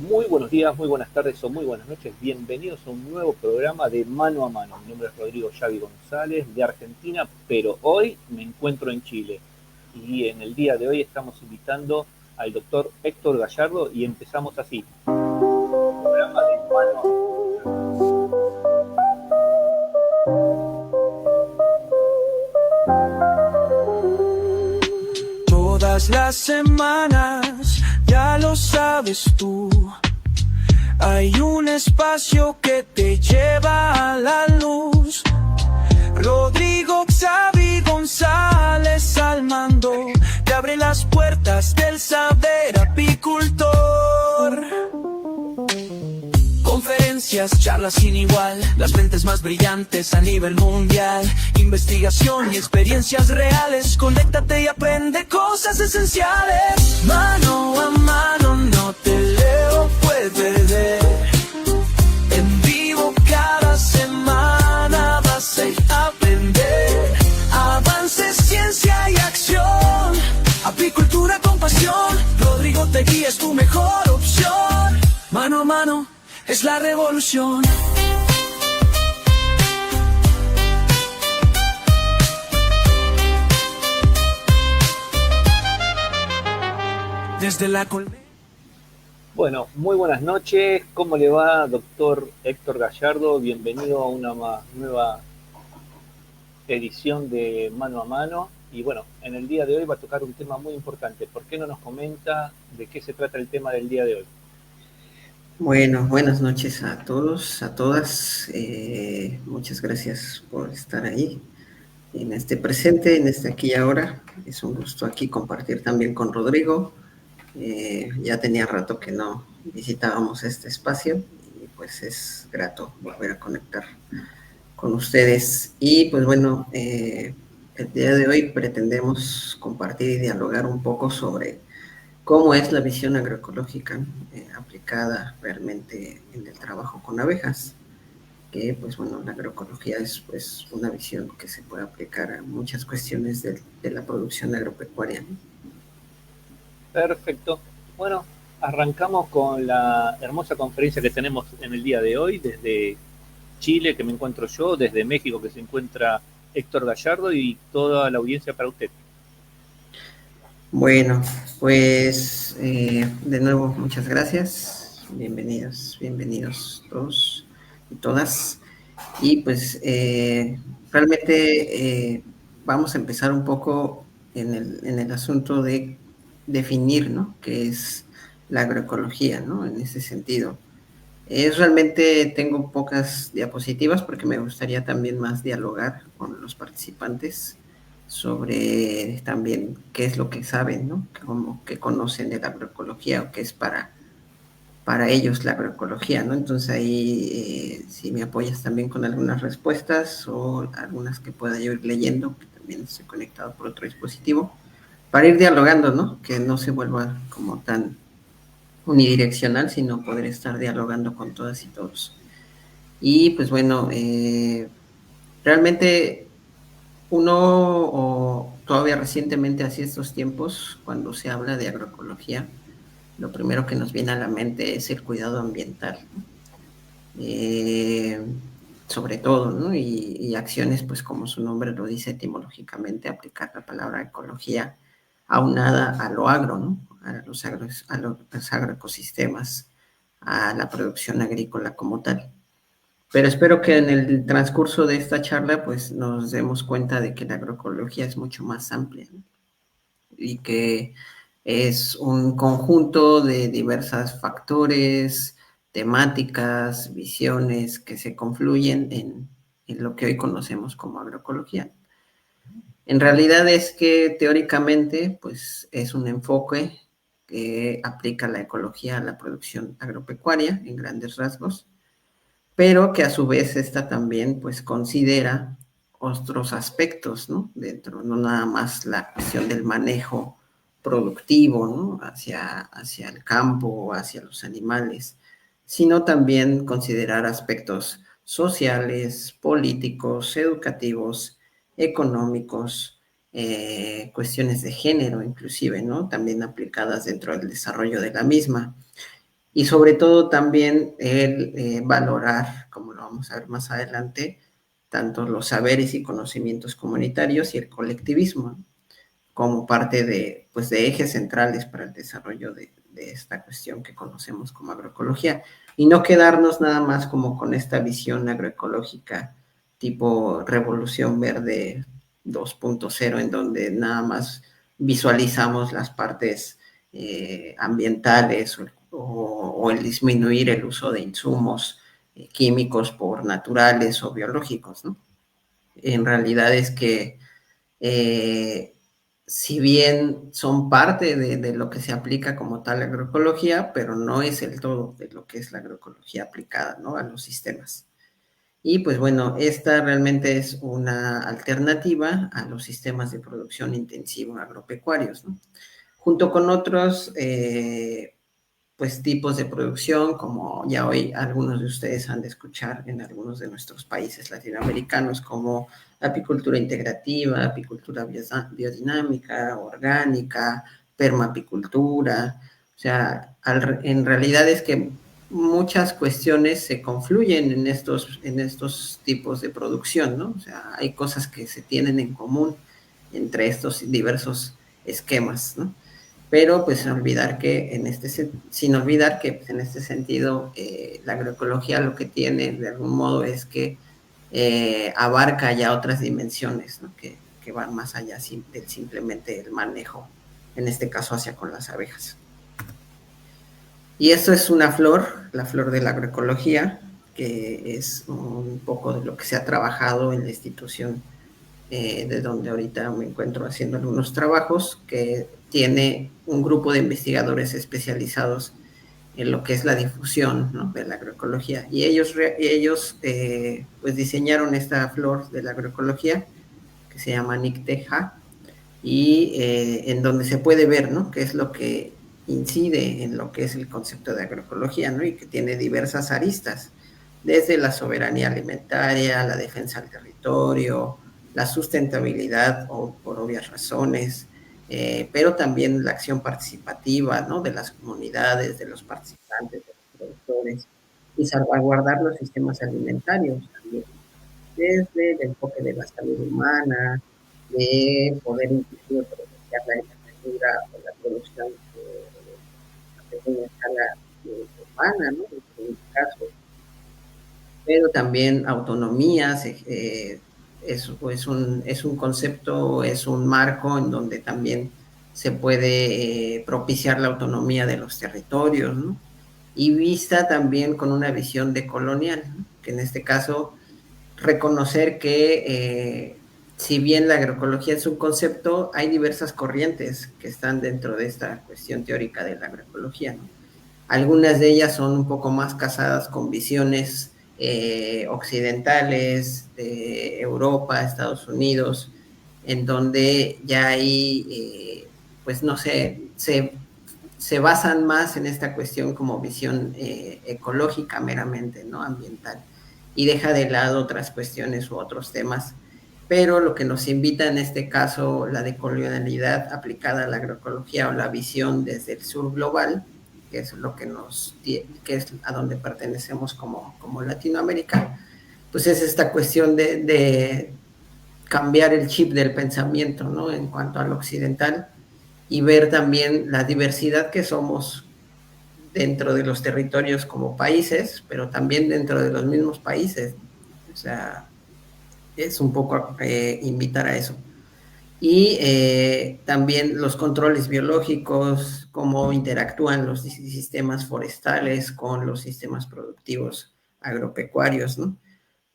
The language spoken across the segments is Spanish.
Muy buenos días, muy buenas tardes o muy buenas noches. Bienvenidos a un nuevo programa de Mano a Mano. Mi nombre es Rodrigo Yavi González, de Argentina, pero hoy me encuentro en Chile. Y en el día de hoy estamos invitando al doctor Héctor Gallardo y empezamos así. Programa de Mano a Mano. Todas las semanas, ya lo sabes tú, hay un espacio que te lleva a la luz. Rodrigo Xavi González al mando, te abre las puertas del saber apicultor. Conferencias, charlas sin igual, las mentes más brillantes a nivel mundial, investigación y experiencias reales. Conéctate y aprende cosas esenciales. Mano a mano, no te leo, puedes perder. En vivo cada semana vas a aprender. Avances, ciencia y acción, apicultura con pasión. Rodrigo te guía, es tu mejor opción. Mano a mano es la revolución. Desde la colmena. Bueno, muy buenas noches. ¿Cómo le va, doctor Héctor Gallardo? Bienvenido a una nueva edición de Mano a Mano. Y bueno, en el día de hoy va a tocar un tema muy importante. ¿Por qué no nos comenta de qué se trata el tema del día de hoy? Bueno, buenas noches a todos, a todas. Muchas gracias por estar ahí en este presente, en este aquí y ahora. Es un gusto aquí compartir también con Rodrigo. Ya tenía rato que no visitábamos este espacio y pues es grato volver a conectar con ustedes. Y pues bueno, el día de hoy pretendemos compartir y dialogar un poco sobre cómo es la visión agroecológica aplicada realmente en el trabajo con abejas, que pues bueno, la agroecología es pues una visión que se puede aplicar a muchas cuestiones de la producción agropecuaria, ¿no? Perfecto. Bueno, arrancamos con la hermosa conferencia que tenemos en el día de hoy, desde Chile, que me encuentro yo, desde México, que se encuentra Héctor Gallardo, y toda la audiencia para usted. Bueno, pues de nuevo muchas gracias, bienvenidos, bienvenidos todos y todas. Y pues realmente vamos a empezar un poco en el asunto de definir, ¿no?, qué es la agroecología, ¿no?, en ese sentido. Es realmente, tengo pocas diapositivas porque me gustaría también más dialogar con los participantes sobre también qué es lo que saben, ¿no?, cómo, qué conocen de la agroecología o qué es para ellos la agroecología, ¿no? Entonces ahí, si me apoyas también con algunas respuestas o algunas que pueda yo ir leyendo, que también estoy conectado por otro dispositivo, para ir dialogando, ¿no? Que no se vuelva como tan unidireccional, sino poder estar dialogando con todas y todos. Y pues bueno, realmente uno, o todavía recientemente, hacia estos tiempos, cuando se habla de agroecología, lo primero que nos viene a la mente es el cuidado ambiental, ¿no? Sobre todo, ¿no? Y acciones, pues como su nombre lo dice etimológicamente, aplicar la palabra ecología aunada a lo agro, ¿no? A los agroecosistemas, a la producción agrícola como tal. Pero espero que en el transcurso de esta charla, pues nos demos cuenta de que la agroecología es mucho más amplia, ¿no? Y que es un conjunto de diversos factores, temáticas, visiones que se confluyen en lo que hoy conocemos como agroecología. En realidad es que teóricamente pues es un enfoque que aplica la ecología a la producción agropecuaria en grandes rasgos, pero que a su vez esta también pues considera otros aspectos, ¿no? Dentro, no nada más la cuestión del manejo productivo, ¿no?, hacia el campo, hacia los animales, sino también considerar aspectos sociales, políticos, educativos, económicos, cuestiones de género inclusive, ¿no?, también aplicadas dentro del desarrollo de la misma. y sobre todo también el valorar, como lo vamos a ver más adelante, tanto los saberes y conocimientos comunitarios y el colectivismo, ¿no? Como parte de, pues, de ejes centrales para el desarrollo de esta cuestión que conocemos como agroecología, y no quedarnos nada más como con esta visión agroecológica tipo Revolución Verde 2.0, en donde nada más visualizamos las partes ambientales o el disminuir el uso de insumos químicos por naturales o biológicos, ¿no? En realidad es que eh, si bien son parte de lo que se aplica como tal la agroecología, pero no es el todo de lo que es la agroecología aplicada, ¿no?, a los sistemas. Y pues bueno, esta realmente es una alternativa a los sistemas de producción intensivo agropecuarios, ¿no? Junto con otros pues tipos de producción, como ya hoy algunos de ustedes han de escuchar en algunos de nuestros países latinoamericanos, como apicultura integrativa, apicultura biodinámica, orgánica, permapicultura. O sea, en realidad es que muchas cuestiones se confluyen en estos tipos de producción, ¿no? O sea, hay cosas que se tienen en común entre estos diversos esquemas, ¿no? Pero pues olvidar que sin olvidar que pues, en este sentido la agroecología lo que tiene de algún modo es que abarca ya otras dimensiones, ¿no?, que van más allá del simplemente el manejo, en este caso hacia con las abejas. Y esto es una flor, la flor de la agroecología, que es un poco de lo que se ha trabajado en la institución de donde ahorita me encuentro haciendo algunos trabajos, que tiene un grupo de investigadores especializados en lo que es la difusión, ¿no?, de la agroecología. Y ellos pues diseñaron esta flor de la agroecología que se llama Nicteja, y en donde se puede ver, ¿no?, qué es lo que incide en lo que es el concepto de agroecología, ¿no?, y que tiene diversas aristas, desde la soberanía alimentaria, la defensa del territorio, la sustentabilidad, por obvias razones, pero también la acción participativa, ¿no?, de las comunidades, de los participantes, de los productores, y salvaguardar los sistemas alimentarios también, desde el enfoque de la salud humana, de poder inclusive proteger la agricultura o la producción a pequeña escala urbana, ¿no?, en este caso, pero también autonomías, es un concepto, es un marco en donde también se puede propiciar la autonomía de los territorios, ¿no?, y vista también con una visión decolonial, ¿no?, que en este caso reconocer que si bien la agroecología es un concepto, hay diversas corrientes que están dentro de esta cuestión teórica de la agroecología, ¿no? Algunas de ellas son un poco más casadas con visiones occidentales, de Europa, Estados Unidos, en donde ya hay, pues no sé, se basan más en esta cuestión como visión ecológica meramente, ¿no?, ambiental, y deja de lado otras cuestiones u otros temas. Pero lo que nos invita en este caso, la decolonialidad aplicada a la agroecología o la visión desde el sur global, que es lo que que es a donde pertenecemos como Latinoamérica, pues es esta cuestión de cambiar el chip del pensamiento, ¿no?, en cuanto al occidental, y ver también la diversidad que somos dentro de los territorios como países, pero también dentro de los mismos países. O sea, es un poco invitar a eso. Y también los controles biológicos, cómo interactúan los sistemas forestales con los sistemas productivos agropecuarios, ¿no?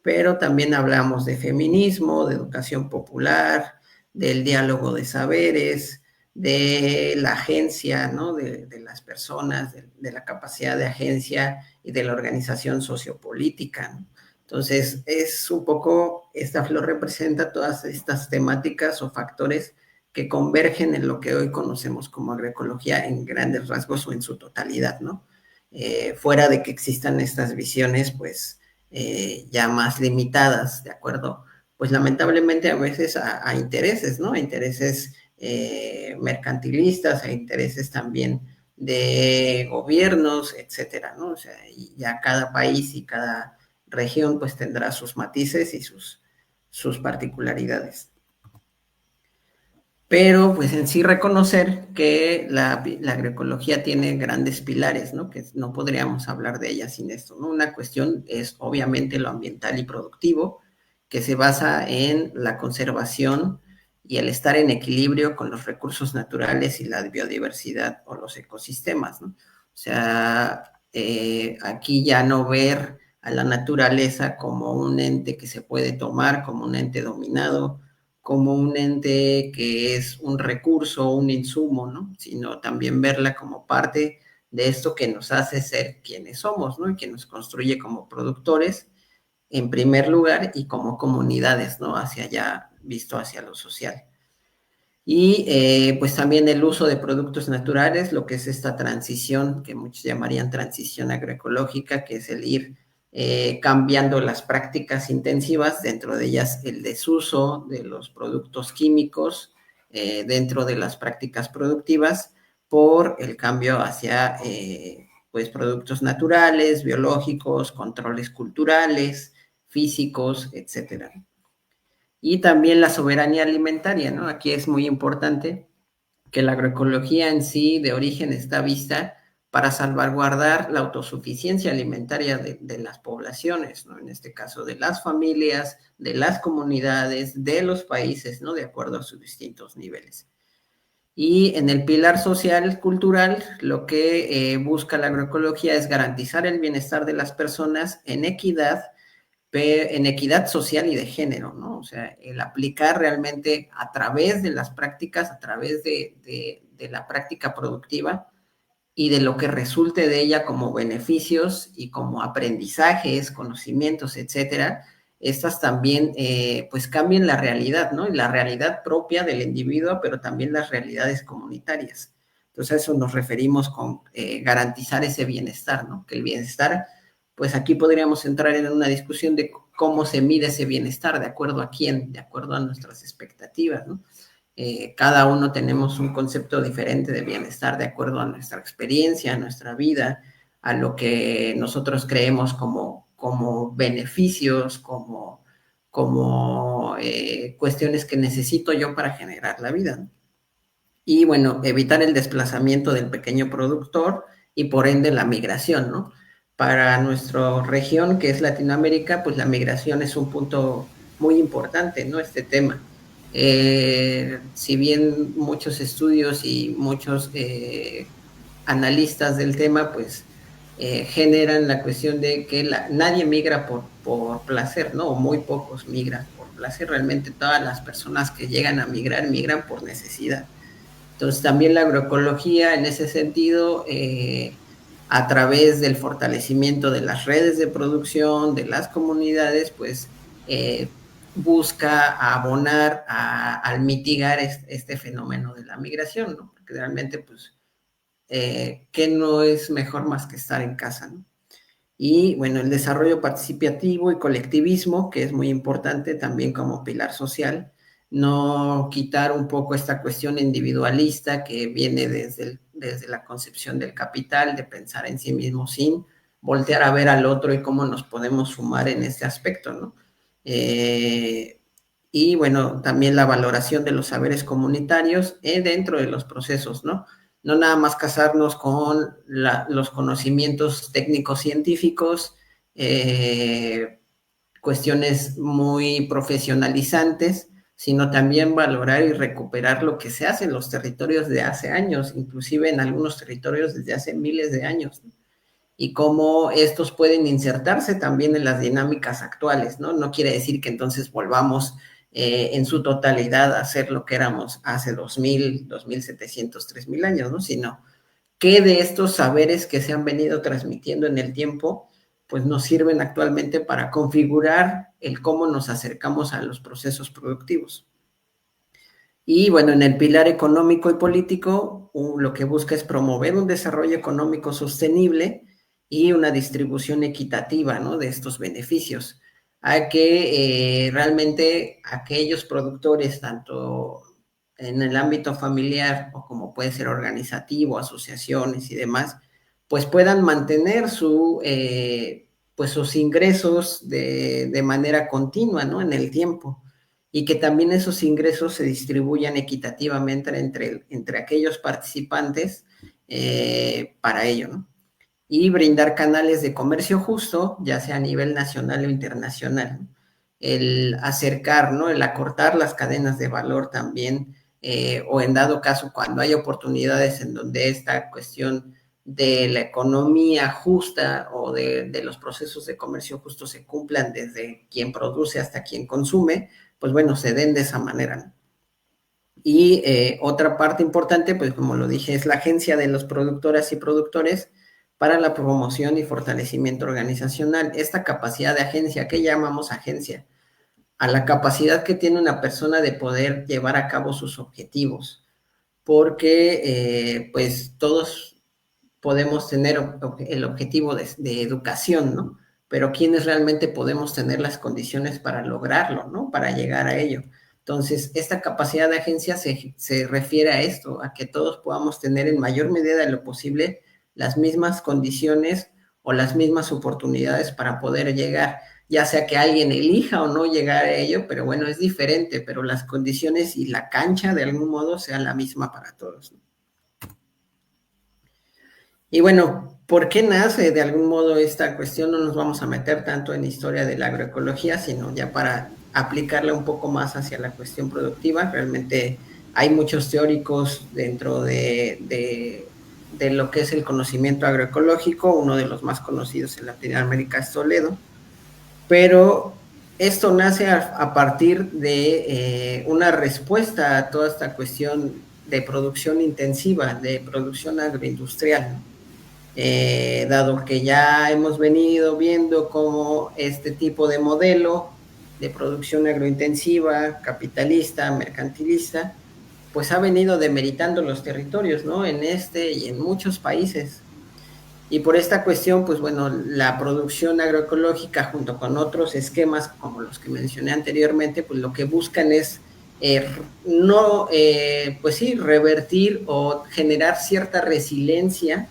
Pero también hablamos de feminismo, de educación popular, del diálogo de saberes, de la agencia, ¿no?, de las personas, de la capacidad de agencia y de la organización sociopolítica, ¿no? Entonces, es un poco, esta flor representa todas estas temáticas o factores que convergen en lo que hoy conocemos como agroecología en grandes rasgos o en su totalidad, ¿no? Fuera de que existan estas visiones, pues, ya más limitadas, ¿de acuerdo? Pues lamentablemente a veces a intereses, ¿no? A intereses mercantilistas, a intereses también de gobiernos, etcétera, ¿no? O sea, y ya cada país y cada región pues tendrá sus matices y sus particularidades. Pero pues en sí reconocer que la agroecología tiene grandes pilares, ¿no? Que no podríamos hablar de ella sin esto, ¿no? Una cuestión es obviamente lo ambiental y productivo, que se basa en la conservación y el estar en equilibrio con los recursos naturales y la biodiversidad o los ecosistemas, ¿no? O sea, aquí ya no ver a la naturaleza como un ente que se puede tomar, como un ente dominado, como un ente que es un recurso, un insumo, ¿no? Sino también verla como parte de esto que nos hace ser quienes somos, ¿no? Y que nos construye como productores, en primer lugar, y como comunidades, ¿no? Hacia allá, visto hacia lo social. Y pues también el uso de productos naturales, lo que es esta transición, que muchos llamarían transición agroecológica, que es el ir cambiando las prácticas intensivas, dentro de ellas el desuso de los productos químicos dentro de las prácticas productivas, por el cambio hacia pues productos naturales, biológicos, controles culturales, físicos, etcétera. Y también la soberanía alimentaria, ¿no? Aquí es muy importante que la agroecología en sí de origen está vista para salvaguardar la autosuficiencia alimentaria de las poblaciones, ¿no? En este caso de las familias, de las comunidades, de los países, ¿no? De acuerdo a sus distintos niveles. Y en el pilar social cultural, lo que busca la agroecología es garantizar el bienestar de las personas en equidad social y de género, ¿no? O sea, el aplicar realmente a través de las prácticas, a través de la práctica productiva y de lo que resulte de ella como beneficios y como aprendizajes, conocimientos, etcétera, estas también pues cambien la realidad, ¿no? Y la realidad propia del individuo, pero también las realidades comunitarias. Entonces a eso nos referimos con garantizar ese bienestar, ¿no? Que el bienestar, pues aquí podríamos entrar en una discusión de cómo se mide ese bienestar, de acuerdo a quién, de acuerdo a nuestras expectativas, ¿no? Cada uno tenemos un concepto diferente de bienestar de acuerdo a nuestra experiencia, a nuestra vida, a lo que nosotros creemos como beneficios, como cuestiones que necesito yo para generar la vida. Y bueno, evitar el desplazamiento del pequeño productor y por ende la migración, ¿no? Para nuestra región, que es Latinoamérica, pues la migración es un punto muy importante, ¿no? Este tema. Si bien muchos estudios y muchos analistas del tema, pues generan la cuestión de que nadie migra por placer, ¿no? O muy pocos migran por placer. Realmente todas las personas que llegan a migrar, migran por necesidad. Entonces también la agroecología en ese sentido, a través del fortalecimiento de las redes de producción, de las comunidades, pues busca abonar al mitigar este fenómeno de la migración, ¿no? Porque realmente, pues, ¿qué no es mejor más que estar en casa, ¿no? Y bueno, el desarrollo participativo y colectivismo, que es muy importante también como pilar social, no quitar un poco esta cuestión individualista que viene desde la concepción del capital, de pensar en sí mismo sin voltear a ver al otro y cómo nos podemos sumar en este aspecto, ¿no? Y bueno, también la valoración de los saberes comunitarios dentro de los procesos, ¿no? No nada más casarnos con los conocimientos técnicos científicos, cuestiones muy profesionalizantes, sino también valorar y recuperar lo que se hace en los territorios de hace años, inclusive en algunos territorios desde hace miles de años, ¿no? Y cómo estos pueden insertarse también en las dinámicas actuales, ¿no? No quiere decir que entonces volvamos en su totalidad a ser lo que éramos hace 2000, 2700, 3000 años, ¿no? Sino qué de estos saberes que se han venido transmitiendo en el tiempo, pues nos sirven actualmente para configurar el cómo nos acercamos a los procesos productivos. Y bueno, en el pilar económico y político, lo que busca es promover un desarrollo económico sostenible y una distribución equitativa, ¿no? De estos beneficios, a que realmente aquellos productores, tanto en el ámbito familiar o como puede ser organizativo, asociaciones y demás, pues puedan mantener pues sus ingresos de manera continua, ¿no? En el tiempo. Y que también esos ingresos se distribuyan equitativamente entre aquellos participantes para ello, ¿no? Y brindar canales de comercio justo, ya sea a nivel nacional o internacional, ¿no? El acercar, ¿no? El acortar las cadenas de valor también, o en dado caso, cuando hay oportunidades en donde esta cuestión de la economía justa o de los procesos de comercio justo se cumplan desde quien produce hasta quien consume, pues bueno, se den de esa manera, ¿no? Y otra parte importante, pues como lo dije, es la agencia de los productoras y productores para la promoción y fortalecimiento organizacional. Esta capacidad de agencia, ¿qué llamamos agencia? A la capacidad que tiene una persona de poder llevar a cabo sus objetivos, porque pues todos podemos tener el objetivo de educación, ¿no? Pero ¿quiénes realmente podemos tener las condiciones para lograrlo, ¿no? Para llegar a ello. Entonces, esta capacidad de agencia se refiere a esto, a que todos podamos tener en mayor medida de lo posible las mismas condiciones o las mismas oportunidades para poder llegar, ya sea que alguien elija o no llegar a ello, pero bueno, es diferente, pero las condiciones y la cancha de algún modo sean la misma para todos, ¿no? Y bueno, ¿por qué nace de algún modo esta cuestión? No nos vamos a meter tanto en historia de la agroecología, sino ya para aplicarla un poco más hacia la cuestión productiva. Realmente hay muchos teóricos dentro de lo que es el conocimiento agroecológico. Uno de los más conocidos en Latinoamérica es Toledo, pero esto nace a partir de una respuesta a toda esta cuestión de producción intensiva, de producción agroindustrial, ¿no? Dado que ya hemos venido viendo cómo este tipo de modelo de producción agrointensiva, capitalista, mercantilista, pues ha venido demeritando los territorios, ¿no? En este y en muchos países. Y por esta cuestión, pues bueno, la producción agroecológica junto con otros esquemas como los que mencioné anteriormente, pues lo que buscan es pues sí, revertir o generar cierta resiliencia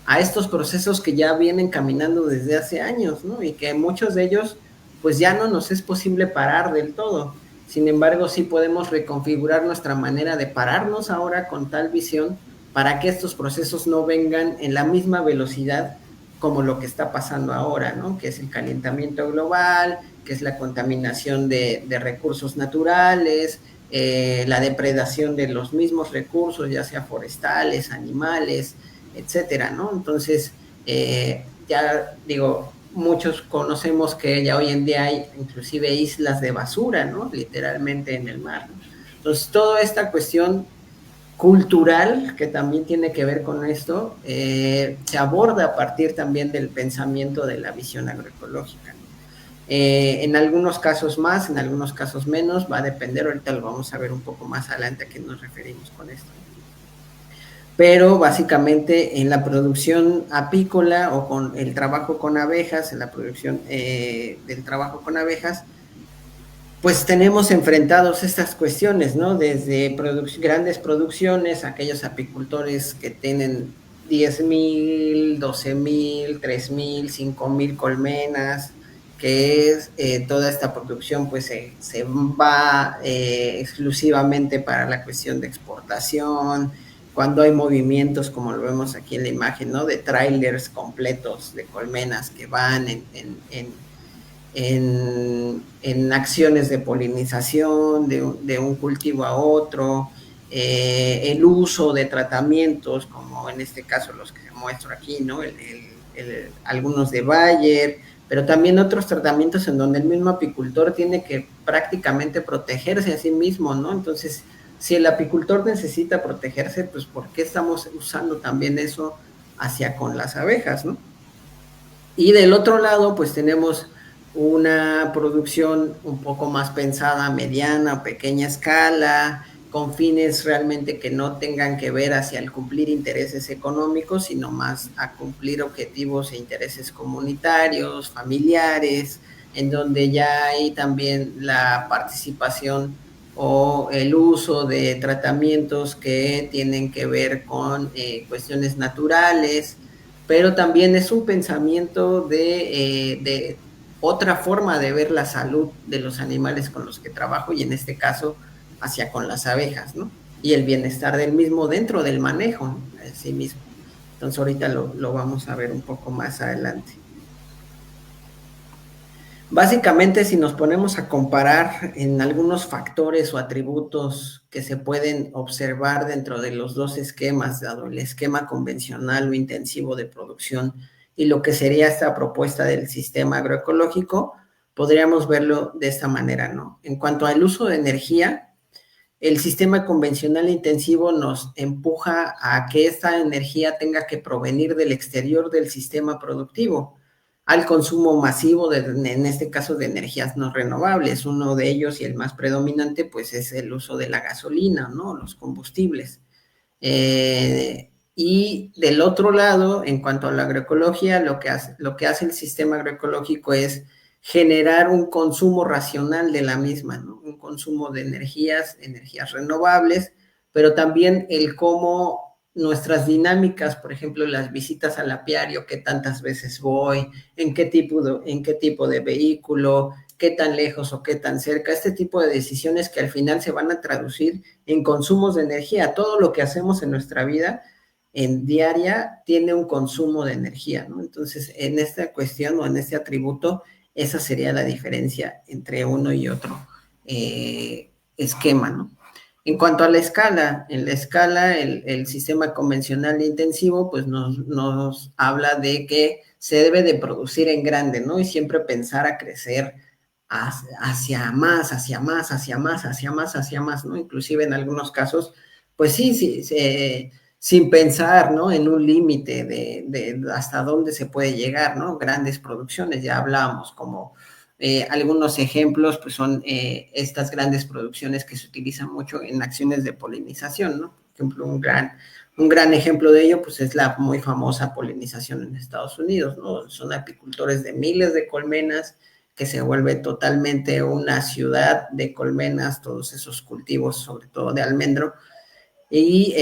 a estos procesos que ya vienen caminando desde hace años, ¿no? Y que muchos de ellos, pues ya no nos es posible parar del todo. Sin embargo, sí podemos reconfigurar nuestra manera de pararnos ahora con tal visión para que estos procesos no vengan en la misma velocidad como lo que está pasando ahora, ¿no? Que es el calentamiento global, que es la contaminación de recursos naturales, la depredación de los mismos recursos, ya sea forestales, animales, etcétera, ¿no? Entonces, ya digo, muchos conocemos que ya hoy en día hay inclusive islas de basura, ¿no? Literalmente en el mar, ¿no? Entonces, toda esta cuestión cultural que también tiene que ver con esto, se aborda a partir también del pensamiento de la visión agroecológica, ¿no? En algunos casos más, en algunos casos menos, va a depender, ahorita lo vamos a ver un poco más adelante a qué nos referimos con esto. Pero básicamente en la producción apícola o con el trabajo con abejas, en la producción del trabajo con abejas, pues tenemos enfrentados estas cuestiones, ¿no? Desde grandes producciones, aquellos apicultores que tienen 10,000, 12,000, 3,000, 5,000 colmenas, que es toda esta producción pues se va exclusivamente para la cuestión de exportación, cuando hay movimientos como lo vemos aquí en la imagen, ¿no? De trailers completos de colmenas que van en acciones de polinización de un cultivo a otro, el uso de tratamientos, como en este caso los que muestro aquí, ¿no? Algunos de Bayer, pero también otros tratamientos en donde el mismo apicultor tiene que prácticamente protegerse a sí mismo, ¿no? Entonces, si el apicultor necesita protegerse, pues ¿por qué estamos usando también eso hacia con las abejas, ¿no? Y del otro lado, pues tenemos una producción un poco más pensada, mediana, pequeña escala, con fines realmente que no tengan que ver hacia el cumplir intereses económicos, sino más a cumplir objetivos e intereses comunitarios, familiares, en donde ya hay también la participación o el uso de tratamientos que tienen que ver con cuestiones naturales, pero también es un pensamiento de otra forma de ver la salud de los animales con los que trabajo y en este caso hacia con las abejas, ¿no? Y el bienestar del mismo dentro del manejo, ¿no? Así mismo. Entonces ahorita lo vamos a ver un poco más adelante. Básicamente, si nos ponemos a comparar en algunos factores o atributos que se pueden observar dentro de los dos esquemas, dado el esquema convencional o intensivo de producción y lo que sería esta propuesta del sistema agroecológico, podríamos verlo de esta manera, ¿no? En cuanto al uso de energía, el sistema convencional intensivo nos empuja a que esta energía tenga que provenir del exterior del sistema productivo, al consumo masivo, en este caso, de energías no renovables. Uno de ellos y el más predominante, pues, es el uso de la gasolina, ¿no? Los combustibles. Y del otro lado, en cuanto a la agroecología, lo que hace el sistema agroecológico es generar un consumo racional de la misma, ¿no? Un consumo de energías renovables, pero también el cómo nuestras dinámicas, por ejemplo, las visitas al apiario, qué tantas veces voy, en qué tipo de vehículo, qué tan lejos o qué tan cerca, este tipo de decisiones que al final se van a traducir en consumos de energía. Todo lo que hacemos en nuestra vida en diaria tiene un consumo de energía, ¿no? Entonces, en esta cuestión o en este atributo, esa sería la diferencia entre uno y otro esquema, ¿no? En cuanto a la escala, en la escala, el sistema convencional de intensivo, pues nos habla de que se debe de producir en grande, ¿no? Y siempre pensar a crecer hacia más, hacia más, hacia más, hacia más, hacia más, ¿no? Inclusive en algunos casos, pues sí, sin pensar, ¿no? En un límite de hasta dónde se puede llegar, ¿no? Grandes producciones, ya hablábamos, como algunos ejemplos, pues son estas grandes producciones que se utilizan mucho en acciones de polinización, ¿no? Por ejemplo, un gran ejemplo de ello, pues es la muy famosa polinización en Estados Unidos, ¿no? Son apicultores de miles de colmenas, que se vuelve totalmente una ciudad de colmenas, todos esos cultivos, sobre todo de almendro, y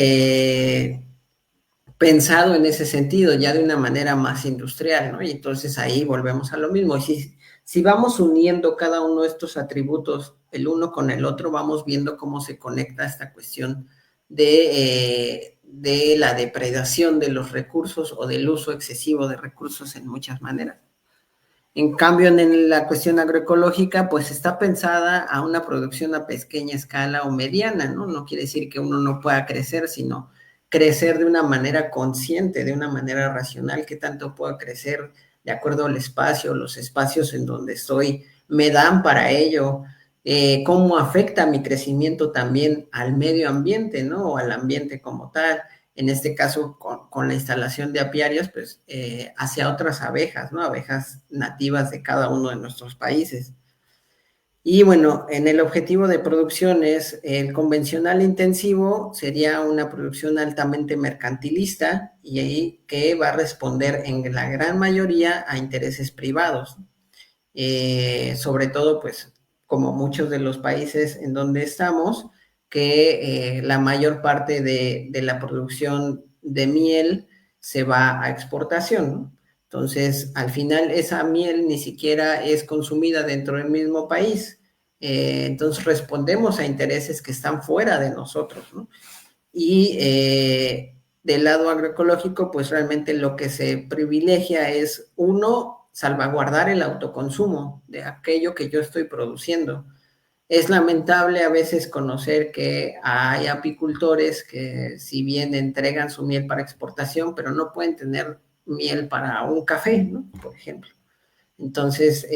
pensado en ese sentido, ya de una manera más industrial, ¿no? Y entonces ahí volvemos a lo mismo. Y si vamos uniendo cada uno de estos atributos, el uno con el otro, vamos viendo cómo se conecta esta cuestión de la depredación de los recursos o del uso excesivo de recursos en muchas maneras. En cambio, en la cuestión agroecológica, pues está pensada a una producción a pequeña escala o mediana, ¿no? No quiere decir que uno no pueda crecer, sino crecer de una manera consciente, de una manera racional, que tanto pueda crecer de acuerdo al espacio, los espacios en donde estoy me dan para ello, cómo afecta mi crecimiento también al medio ambiente, ¿no? O al ambiente como tal. En este caso, con la instalación de apiarios, pues hacia otras abejas, ¿no? Abejas nativas de cada uno de nuestros países. Y bueno, en el objetivo de producciones, el convencional intensivo sería una producción altamente mercantilista y ahí que va a responder en la gran mayoría a intereses privados. Sobre todo, pues, como muchos de los países en donde estamos, que la mayor parte de la producción de miel se va a exportación, ¿no? Entonces, al final, esa miel ni siquiera es consumida dentro del mismo país. Entonces, respondemos a intereses que están fuera de nosotros, ¿no? Y del lado agroecológico, pues realmente lo que se privilegia es, uno, salvaguardar el autoconsumo de aquello que yo estoy produciendo. Es lamentable a veces conocer que hay apicultores que si bien entregan su miel para exportación, pero no pueden tener miel para un café, ¿no? Por ejemplo. Entonces,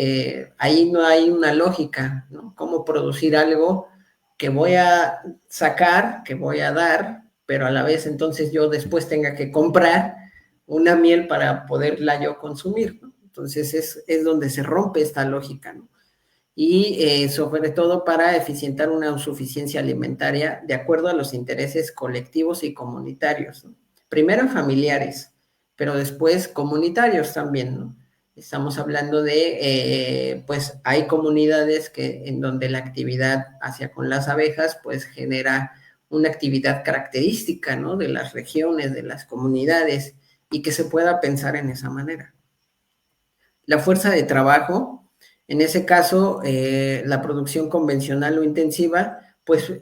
ahí no hay una lógica, ¿no? Cómo producir algo que voy a sacar, que voy a dar, pero a la vez entonces yo después tenga que comprar una miel para poderla yo consumir, ¿no? Entonces es donde se rompe esta lógica, ¿no? Y sobre todo para eficientar una suficiencia alimentaria de acuerdo a los intereses colectivos y comunitarios, ¿no? Primero familiares, pero después comunitarios también, ¿no? Estamos hablando de, pues hay comunidades en donde la actividad hacia con las abejas, pues genera una actividad característica, ¿no? De las regiones, de las comunidades, y que se pueda pensar en esa manera. La fuerza de trabajo, en ese caso, la producción convencional o intensiva, pues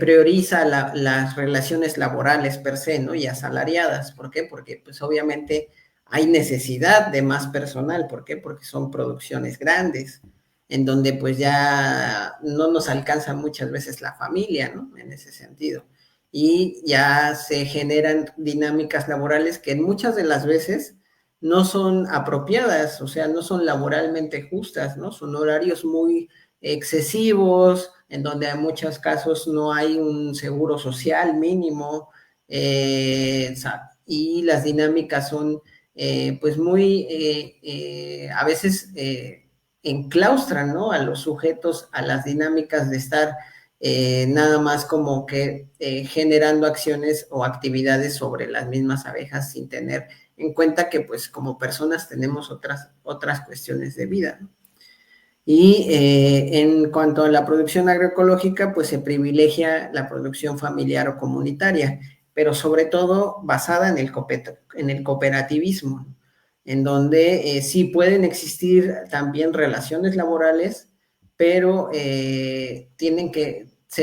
prioriza las relaciones laborales per se, ¿no? Y asalariadas. ¿Por qué? Porque pues obviamente hay necesidad de más personal. ¿Por qué? Porque son producciones grandes, en donde pues ya no nos alcanza muchas veces la familia, ¿no? En ese sentido. Y ya se generan dinámicas laborales que en muchas de las veces no son apropiadas, o sea, no son laboralmente justas, ¿no? Son horarios muy excesivos, en donde en muchos casos no hay un seguro social mínimo, y las dinámicas son pues muy, a veces enclaustran, ¿no? A los sujetos a las dinámicas de estar nada más como que generando acciones o actividades sobre las mismas abejas sin tener en cuenta que pues como personas tenemos otras cuestiones de vida, ¿no? Y en cuanto a la producción agroecológica, pues se privilegia la producción familiar o comunitaria, pero sobre todo basada en el cooperativismo, ¿no? En donde sí pueden existir también relaciones laborales, pero se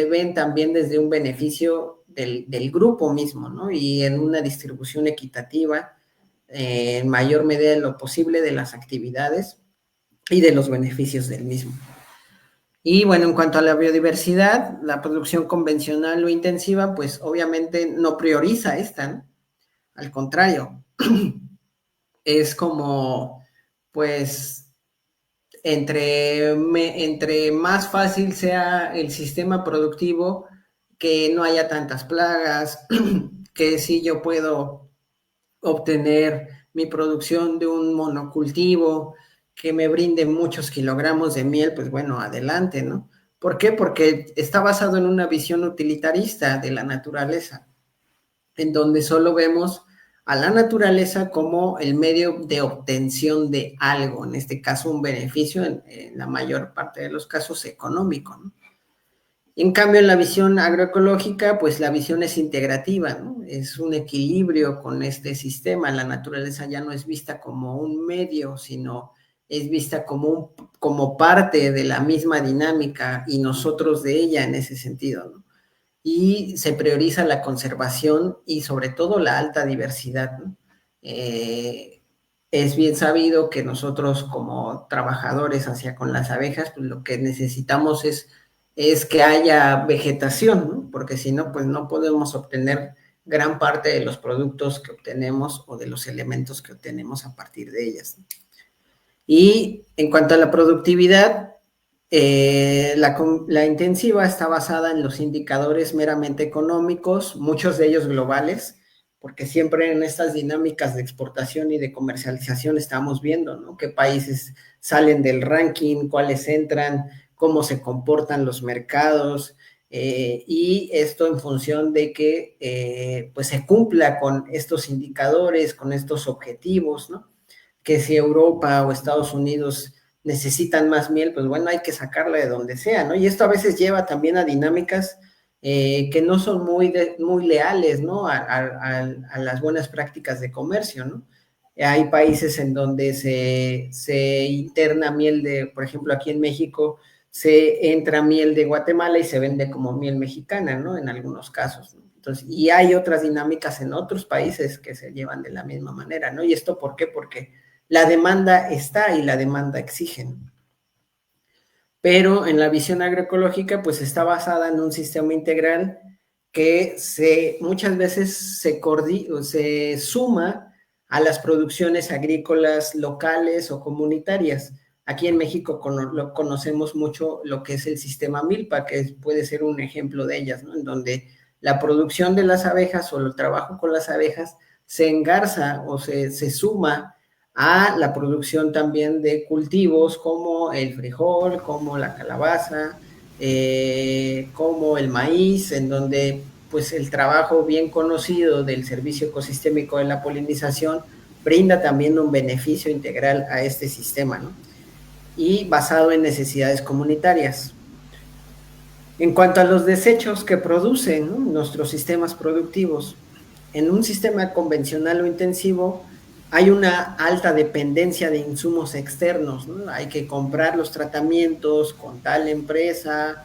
ven también desde un beneficio del grupo mismo, ¿no? Y en una distribución equitativa, en mayor medida de lo posible de las actividades y de los beneficios del mismo. Y bueno, en cuanto a la biodiversidad, la producción convencional o intensiva, pues obviamente no prioriza esta, ¿no? Al contrario, es como, pues, entre más fácil sea el sistema productivo, que no haya tantas plagas, que sí yo puedo obtener mi producción de un monocultivo que me brinde muchos kilogramos de miel, pues bueno, adelante, ¿no? ¿Por qué? Porque está basado en una visión utilitarista de la naturaleza, en donde solo vemos a la naturaleza como el medio de obtención de algo, en este caso un beneficio, en la mayor parte de los casos económico, ¿no? En cambio, en la visión agroecológica, pues la visión es integrativa, ¿no? Es un equilibrio con este sistema. La naturaleza ya no es vista como un medio, sino es vista como parte de la misma dinámica y nosotros de ella en ese sentido, ¿no? Y se prioriza la conservación y sobre todo la alta diversidad, ¿no? Es bien sabido que nosotros como trabajadores hacia con las abejas, pues lo que necesitamos es que haya vegetación, ¿no? Porque si no, pues no podemos obtener gran parte de los productos que obtenemos o de los elementos que obtenemos a partir de ellas, ¿no? Y en cuanto a la productividad, la intensiva está basada en los indicadores meramente económicos, muchos de ellos globales, porque siempre en estas dinámicas de exportación y de comercialización estamos viendo, ¿no? Qué países salen del ranking, cuáles entran, cómo se comportan los mercados, y esto en función de que pues se cumpla con estos indicadores, con estos objetivos, ¿no? Que si Europa o Estados Unidos necesitan más miel, pues bueno, hay que sacarla de donde sea, ¿no? Y esto a veces lleva también a dinámicas que no son muy leales, ¿no? A las buenas prácticas de comercio, ¿no? Hay países en donde se interna miel por ejemplo, aquí en México, se entra miel de Guatemala y se vende como miel mexicana, ¿no? En algunos casos, ¿no? Entonces, y hay otras dinámicas en otros países que se llevan de la misma manera, ¿no? ¿Y esto por qué? Porque la demanda está y la demanda exige, ¿no? Pero en la visión agroecológica, pues está basada en un sistema integral que muchas veces se suma a las producciones agrícolas locales o comunitarias. Aquí en México conocemos mucho lo que es el sistema Milpa, que puede ser un ejemplo de ellas, ¿no? En donde la producción de las abejas o el trabajo con las abejas se engarza o se suma a la producción también de cultivos como el frijol, como la calabaza, como el maíz, en donde pues el trabajo bien conocido del servicio ecosistémico de la polinización brinda también un beneficio integral a este sistema, ¿no? Y basado en necesidades comunitarias. En cuanto a los desechos que producen, ¿no?, nuestros sistemas productivos, en un sistema convencional o intensivo hay una alta dependencia de insumos externos, ¿no? Hay que comprar los tratamientos con tal empresa,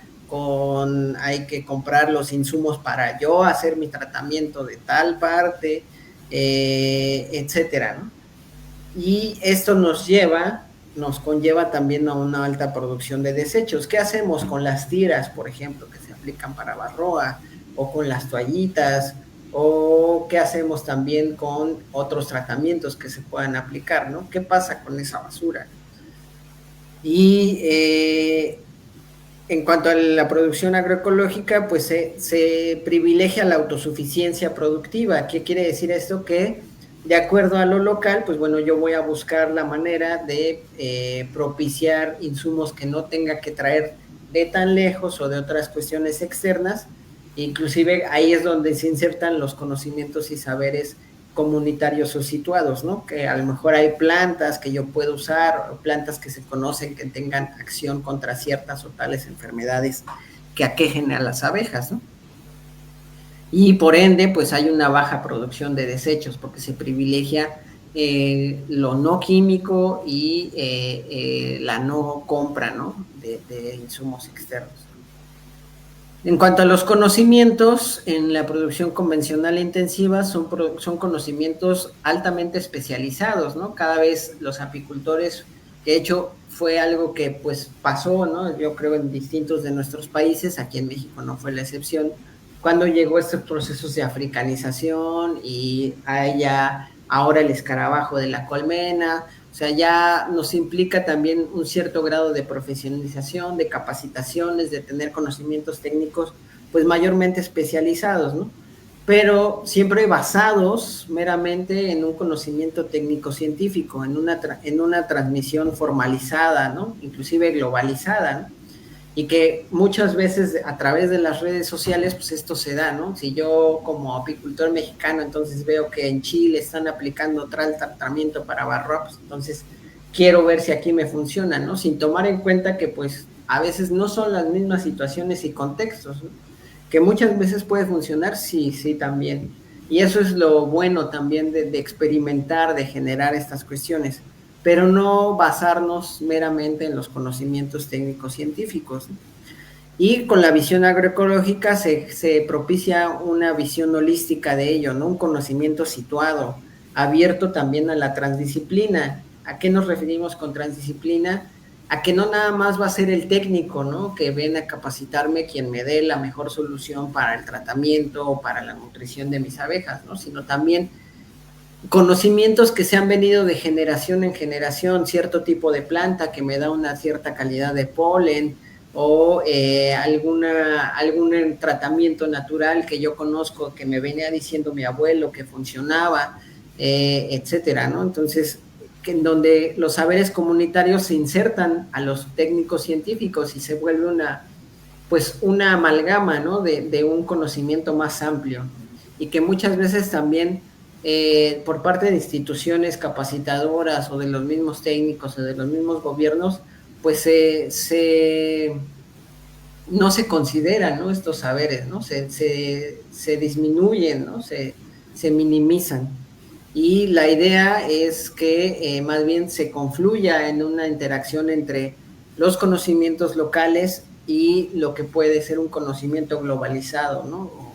hay que comprar los insumos para yo hacer mi tratamiento de tal parte, etcétera, ¿no? Y esto nos conlleva también a una alta producción de desechos. ¿Qué hacemos con las tiras, por ejemplo, que se aplican para barroa, o con las toallitas, o qué hacemos también con otros tratamientos que se puedan aplicar, ¿no? ¿Qué pasa con esa basura? Y en cuanto a la producción agroecológica, pues se privilegia la autosuficiencia productiva. ¿Qué quiere decir esto? Que de acuerdo a lo local, pues bueno, yo voy a buscar la manera de propiciar insumos que no tenga que traer de tan lejos o de otras cuestiones externas. Inclusive ahí es donde se insertan los conocimientos y saberes comunitarios o situados, ¿no? Que a lo mejor hay plantas que yo puedo usar, o plantas que se conocen que tengan acción contra ciertas o tales enfermedades que aquejen a las abejas, ¿no? Y por ende, pues hay una baja producción de desechos, porque se privilegia lo no químico y la no compra, ¿no?, de insumos externos. En cuanto a los conocimientos, en la producción convencional e intensiva son conocimientos altamente especializados, ¿no? Cada vez los apicultores, de hecho, fue algo que pues pasó, ¿no? Yo creo en distintos de nuestros países, aquí en México no fue la excepción, cuando llegó estos procesos de africanización y hay ya ahora el escarabajo de la colmena. O sea, ya nos implica también un cierto grado de profesionalización, de capacitaciones, de tener conocimientos técnicos, pues mayormente especializados, ¿no? Pero siempre basados meramente en un conocimiento técnico-científico, en una transmisión formalizada, ¿no?, inclusive globalizada, ¿no? Y que muchas veces a través de las redes sociales, pues esto se da, ¿no? Si yo como apicultor mexicano entonces veo que en Chile están aplicando tal tratamiento para barroa, pues entonces quiero ver si aquí me funciona, ¿no? Sin tomar en cuenta que pues a veces no son las mismas situaciones y contextos, ¿no? Que muchas veces puede funcionar, sí, sí, también. Y eso es lo bueno también de experimentar, de generar estas cuestiones, pero no basarnos meramente en los conocimientos técnicos científicos, ¿no? Y con la visión agroecológica se propicia una visión holística de ello, ¿no? Un conocimiento situado, abierto también a la transdisciplina. ¿A qué nos referimos con transdisciplina? A que no nada más va a ser el técnico, ¿no?, que viene a capacitarme quien me dé la mejor solución para el tratamiento o para la nutrición de mis abejas, ¿no?, sino también conocimientos que se han venido de generación en generación, cierto tipo de planta que me da una cierta calidad de polen, o algún tratamiento natural que yo conozco, que me venía diciendo mi abuelo que funcionaba, etcétera, ¿no? Entonces, en donde los saberes comunitarios se insertan a los técnicos científicos y se vuelve una amalgama, ¿no?, de un conocimiento más amplio, y que muchas veces también por parte de instituciones capacitadoras o de los mismos técnicos o de los mismos gobiernos, pues no se consideran, ¿no?, estos saberes, ¿no? Se disminuyen, ¿no?, se minimizan. Y la idea es que más bien se confluya en una interacción entre los conocimientos locales y lo que puede ser un conocimiento globalizado, ¿no?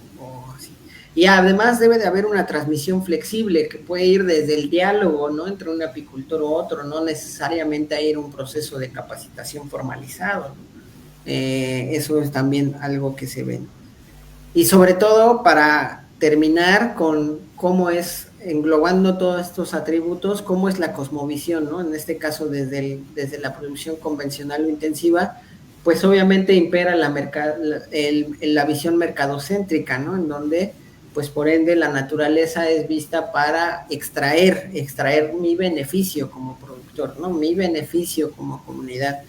Así. Y además debe de haber una transmisión flexible que puede ir desde el diálogo, ¿no?, entre un apicultor u otro, no necesariamente a ir a un proceso de capacitación formalizado, ¿no? Eso es también algo que se ve. Y sobre todo, para terminar con cómo es, englobando todos estos atributos, cómo es la cosmovisión, ¿no? En este caso, desde la producción convencional o intensiva, pues obviamente impera la visión mercadocéntrica, ¿no? En donde, pues por ende, la naturaleza es vista para extraer mi beneficio como productor, ¿no?, mi beneficio como comunidad.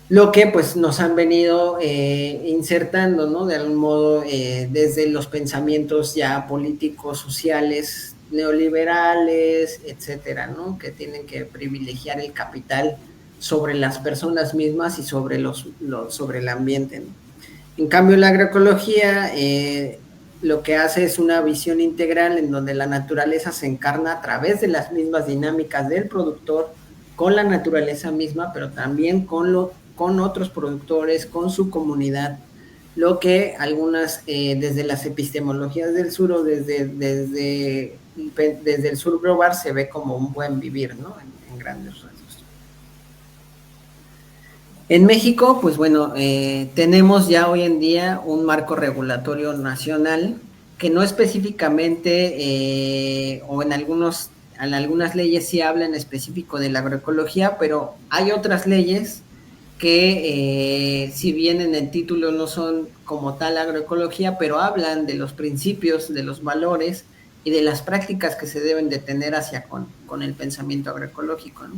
Lo que pues nos han venido insertando, ¿no?, de algún modo desde los pensamientos ya políticos, sociales, neoliberales, etcétera, ¿no? Que tienen que privilegiar el capital sobre las personas mismas y sobre sobre el ambiente, ¿no? En cambio, la agroecología lo que hace es una visión integral en donde la naturaleza se encarna a través de las mismas dinámicas del productor con la naturaleza misma, pero también con otros productores, con su comunidad, lo que algunas, desde las epistemologías del sur o desde el sur global se ve como un buen vivir, ¿no? En grandes rasgos. En México, pues bueno, tenemos ya hoy en día un marco regulatorio nacional que no específicamente, o en algunas leyes sí habla en específico de la agroecología, pero hay otras leyes que si bien en el título no son como tal agroecología, pero hablan de los principios, de los valores y de las prácticas que se deben de tener hacia con el pensamiento agroecológico, ¿no?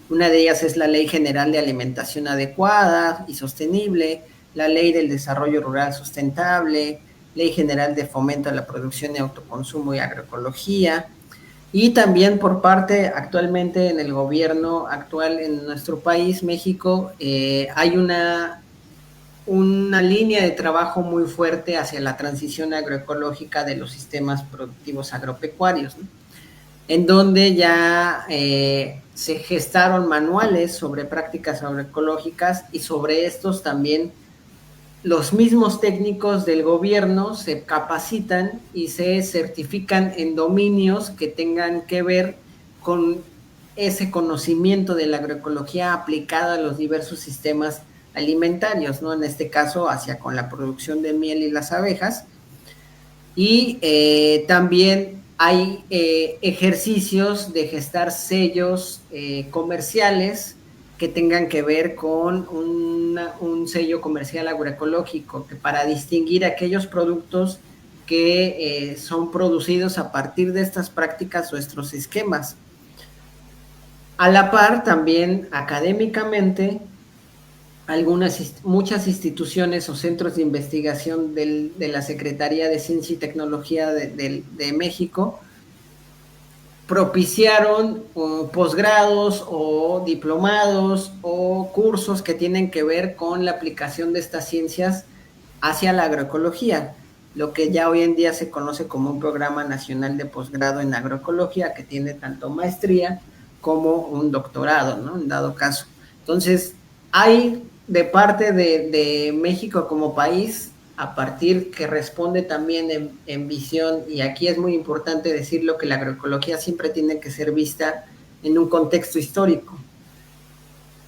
Una de ellas es la Ley General de Alimentación Adecuada y Sostenible, la Ley del Desarrollo Rural Sustentable, Ley General de Fomento a la Producción y Autoconsumo y Agroecología, y también por parte actualmente en el gobierno actual en nuestro país, México, hay una línea de trabajo muy fuerte hacia la transición agroecológica de los sistemas productivos agropecuarios, ¿no? En donde ya se gestaron manuales sobre prácticas agroecológicas y sobre estos también los mismos técnicos del gobierno se capacitan y se certifican en dominios que tengan que ver con ese conocimiento de la agroecología aplicada a los diversos sistemas alimentarios, ¿no? En este caso, hacia con la producción de miel y las abejas. Y también hay ejercicios de gestar sellos comerciales que tengan que ver con un sello comercial agroecológico, que para distinguir aquellos productos que son producidos a partir de estas prácticas o estos esquemas. A la par, también académicamente, muchas instituciones o centros de investigación de la Secretaría de Ciencia y Tecnología de México propiciaron posgrados o diplomados o cursos que tienen que ver con la aplicación de estas ciencias hacia la agroecología, lo que ya hoy en día se conoce como un programa nacional de posgrado en agroecología que tiene tanto maestría como un doctorado, ¿no? En dado caso. Entonces, hay de parte de México como país, a partir que responde también en visión, y aquí es muy importante decirlo, que la agroecología siempre tiene que ser vista en un contexto histórico,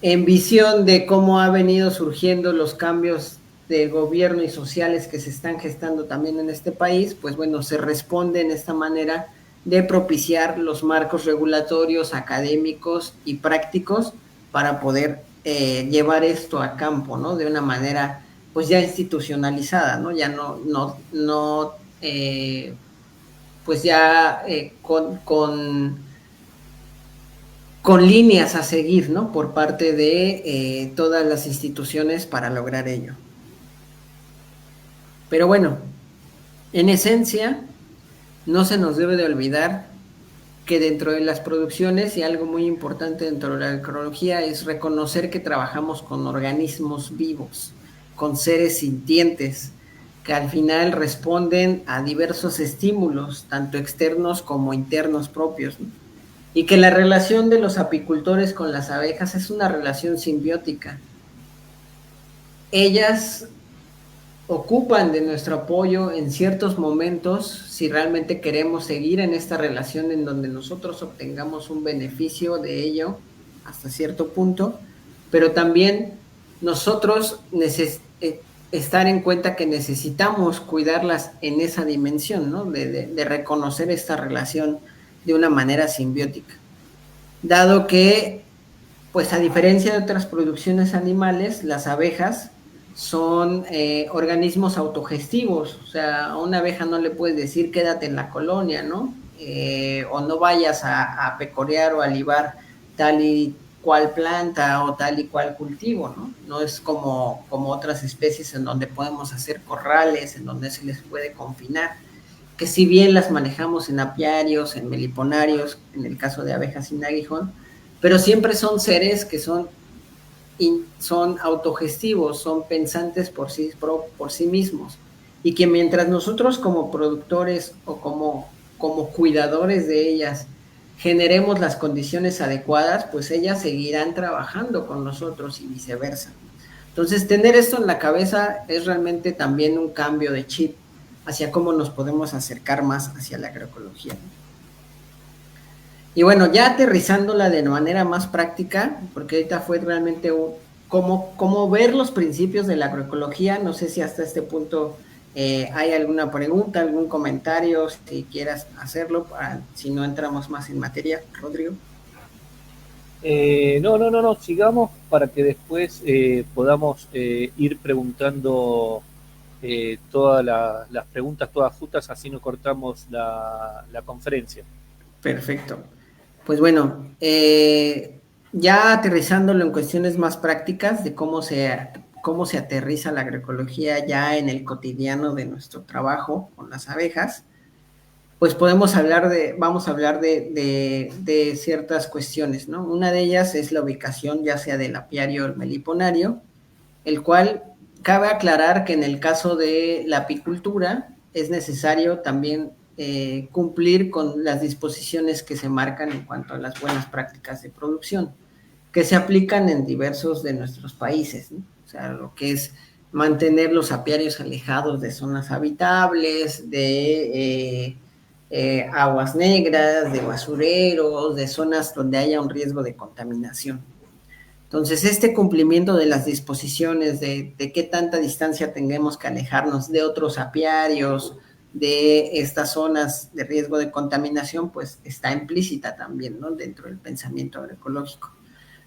en visión de cómo ha venido surgiendo los cambios de gobierno y sociales que se están gestando también en este país, pues bueno, se responde en esta manera de propiciar los marcos regulatorios, académicos y prácticos para poder llevar esto a campo, ¿no? De una manera pues ya institucionalizada, ¿no? Ya no pues ya con líneas a seguir, ¿no? Por parte de todas las instituciones para lograr ello. Pero bueno, en esencia, no se nos debe de olvidar que dentro de las producciones, y algo muy importante dentro de la agroecología, es reconocer que trabajamos con organismos vivos, con seres sintientes, que al final responden a diversos estímulos, tanto externos como internos propios, ¿no? Y que la relación de los apicultores con las abejas es una relación simbiótica. Ellas ocupan de nuestro apoyo en ciertos momentos si realmente queremos seguir en esta relación en donde nosotros obtengamos un beneficio de ello hasta cierto punto, pero también nosotros estar en cuenta que necesitamos cuidarlas en esa dimensión, ¿no? De reconocer esta relación de una manera simbiótica, dado que, pues a diferencia de otras producciones animales, las abejas son organismos autogestivos, o sea, a una abeja no le puedes decir quédate en la colonia, ¿no? O no vayas a pecorear o a libar tal y cual planta o tal y cual cultivo, ¿no? No es como otras especies en donde podemos hacer corrales, en donde se les puede confinar. que si bien las manejamos en apiarios, en meliponarios, en el caso de abejas sin aguijón, pero siempre son seres que son autogestivos, son pensantes por sí mismos, y que mientras nosotros como productores o como cuidadores de ellas generemos las condiciones adecuadas, pues ellas seguirán trabajando con nosotros y viceversa. Entonces, tener esto en la cabeza es realmente también un cambio de chip hacia cómo nos podemos acercar más hacia la agroecología. Y bueno, ya aterrizándola de manera más práctica, porque ahorita fue realmente cómo ver los principios de la agroecología. No sé si hasta este punto hay alguna pregunta, algún comentario, si quieras hacerlo, si no entramos más en materia, Rodrigo. No, sigamos para que después podamos ir preguntando todas las preguntas todas justas, así no cortamos la conferencia. Perfecto. Pues bueno, ya aterrizándolo en cuestiones más prácticas de cómo se aterriza la agroecología ya en el cotidiano de nuestro trabajo con las abejas, pues vamos a hablar de ciertas cuestiones, ¿no? Una de ellas es la ubicación ya sea del apiario o el meliponario, el cual cabe aclarar que en el caso de la apicultura es necesario también cumplir con las disposiciones que se marcan en cuanto a las buenas prácticas de producción, que se aplican en diversos de nuestros países, ¿no? O sea, lo que es mantener los apiarios alejados de zonas habitables, de aguas negras, de basureros, de zonas donde haya un riesgo de contaminación. Entonces, este cumplimiento de las disposiciones, de qué tanta distancia tengamos que alejarnos de otros apiarios, de estas zonas de riesgo de contaminación, pues está implícita también, ¿no?, dentro del pensamiento agroecológico.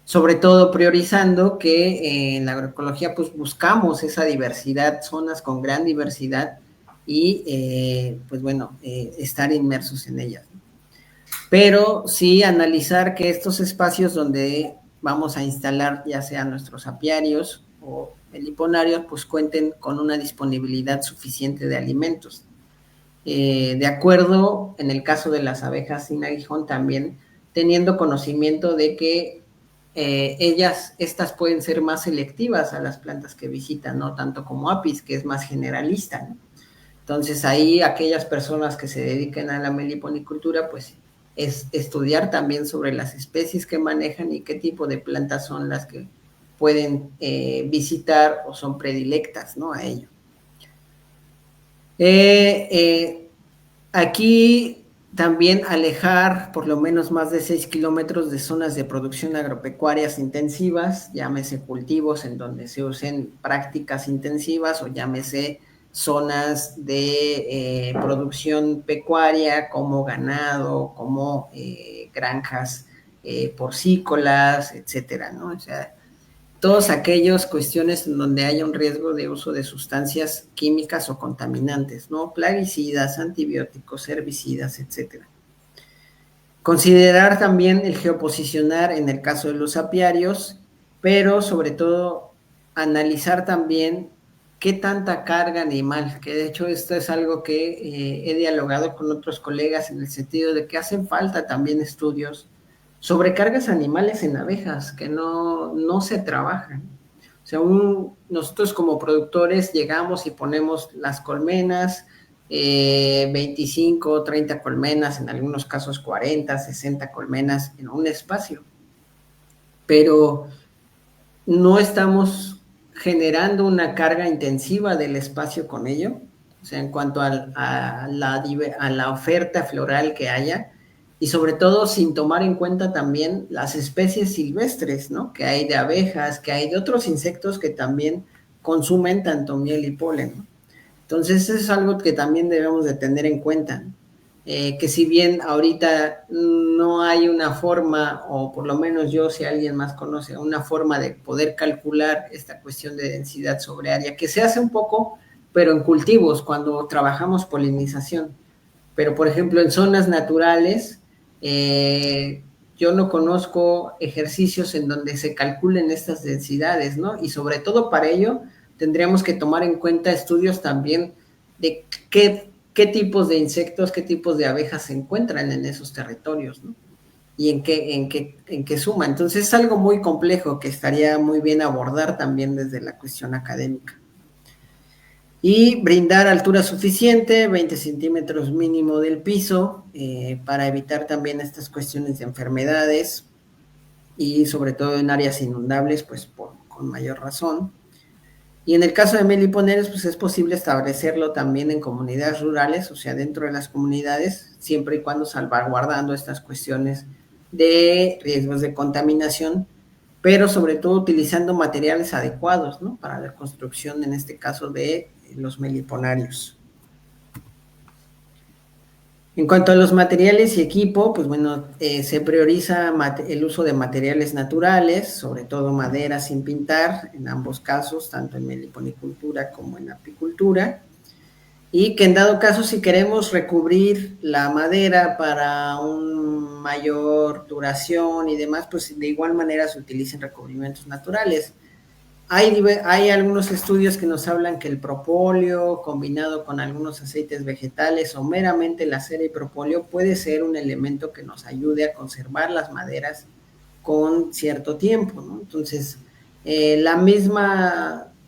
Sobre todo priorizando que en la agroecología pues buscamos esa diversidad, zonas con gran diversidad y pues bueno, estar inmersos en ellas. Pero sí analizar que estos espacios donde vamos a instalar ya sea nuestros apiarios o meliponarios, pues cuenten con una disponibilidad suficiente de alimentos. De acuerdo, en el caso de las abejas sin aguijón, también teniendo conocimiento de que estas pueden ser más selectivas a las plantas que visitan, no tanto como Apis, que es más generalista, ¿no? Entonces ahí aquellas personas que se dediquen a la meliponicultura, pues es estudiar también sobre las especies que manejan y qué tipo de plantas son las que pueden visitar o son predilectas, ¿no?, a ello. Aquí también alejar por lo menos más de 6 kilómetros de zonas de producción agropecuarias intensivas, llámese cultivos en donde se usen prácticas intensivas o llámese zonas de producción pecuaria como ganado, como granjas porcícolas, etcétera, ¿no? O sea, todas aquellas cuestiones en donde haya un riesgo de uso de sustancias químicas o contaminantes, ¿no? Plaguicidas, antibióticos, herbicidas, etcétera. Considerar también el geoposicionar en el caso de los apiarios, pero sobre todo analizar también qué tanta carga animal, que de hecho esto es algo que he dialogado con otros colegas en el sentido de que hacen falta también estudios sobre cargas animales en abejas que no se trabajan. O sea, nosotros como productores llegamos y ponemos las colmenas, 25, 30 colmenas, en algunos casos 40, 60 colmenas en un espacio. Pero no estamos generando una carga intensiva del espacio con ello, o sea, en cuanto a la oferta floral que haya, y sobre todo sin tomar en cuenta también las especies silvestres, ¿no?, que hay de abejas, que hay de otros insectos que también consumen tanto miel y polen, ¿no? Entonces, eso es algo que también debemos de tener en cuenta, ¿no? Que si bien ahorita no hay una forma, o por lo menos yo, si alguien más conoce, una forma de poder calcular esta cuestión de densidad sobre área, que se hace un poco, pero en cultivos, cuando trabajamos polinización. Pero, por ejemplo, en zonas naturales, yo no conozco ejercicios en donde se calculen estas densidades, ¿no? Y sobre todo para ello tendríamos que tomar en cuenta estudios también de qué qué tipos de insectos, qué tipos de abejas se encuentran en esos territorios, ¿no? Y en qué suma. Entonces es algo muy complejo que estaría muy bien abordar también desde la cuestión académica. Y brindar altura suficiente, 20 centímetros mínimo del piso, para evitar también estas cuestiones de enfermedades y sobre todo en áreas inundables, pues con mayor razón. Y en el caso de meliponeros, pues es posible establecerlo también en comunidades rurales, o sea, dentro de las comunidades, siempre y cuando salvaguardando estas cuestiones de riesgos de contaminación, pero sobre todo utilizando materiales adecuados, ¿no? Para la construcción, en este caso, de los meliponarios. En cuanto a los materiales y equipo, pues bueno, se prioriza el uso de materiales naturales, sobre todo madera sin pintar, en ambos casos, tanto en meliponicultura como en apicultura, y que en dado caso, si queremos recubrir la madera para una mayor duración y demás, pues de igual manera se utilicen recubrimientos naturales. Hay algunos estudios que nos hablan que el propóleo combinado con algunos aceites vegetales o meramente la cera y propóleo puede ser un elemento que nos ayude a conservar las maderas con cierto tiempo, ¿no? Entonces,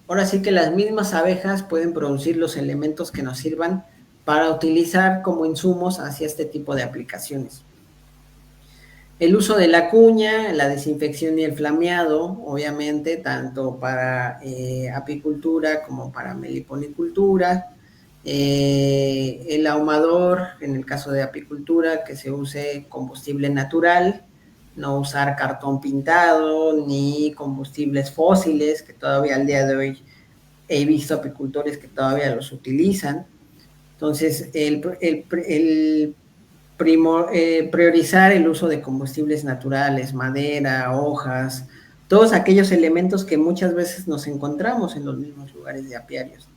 ahora sí que las mismas abejas pueden producir los elementos que nos sirvan para utilizar como insumos hacia este tipo de aplicaciones. El uso de la cuña, la desinfección y el flameado, obviamente, tanto para apicultura como para meliponicultura. El ahumador, en el caso de apicultura, que se use combustible natural, no usar cartón pintado ni combustibles fósiles, que todavía al día de hoy he visto apicultores que todavía los utilizan. Entonces, priorizar el uso de combustibles naturales, madera, hojas, todos aquellos elementos que muchas veces nos encontramos en los mismos lugares de apiarios.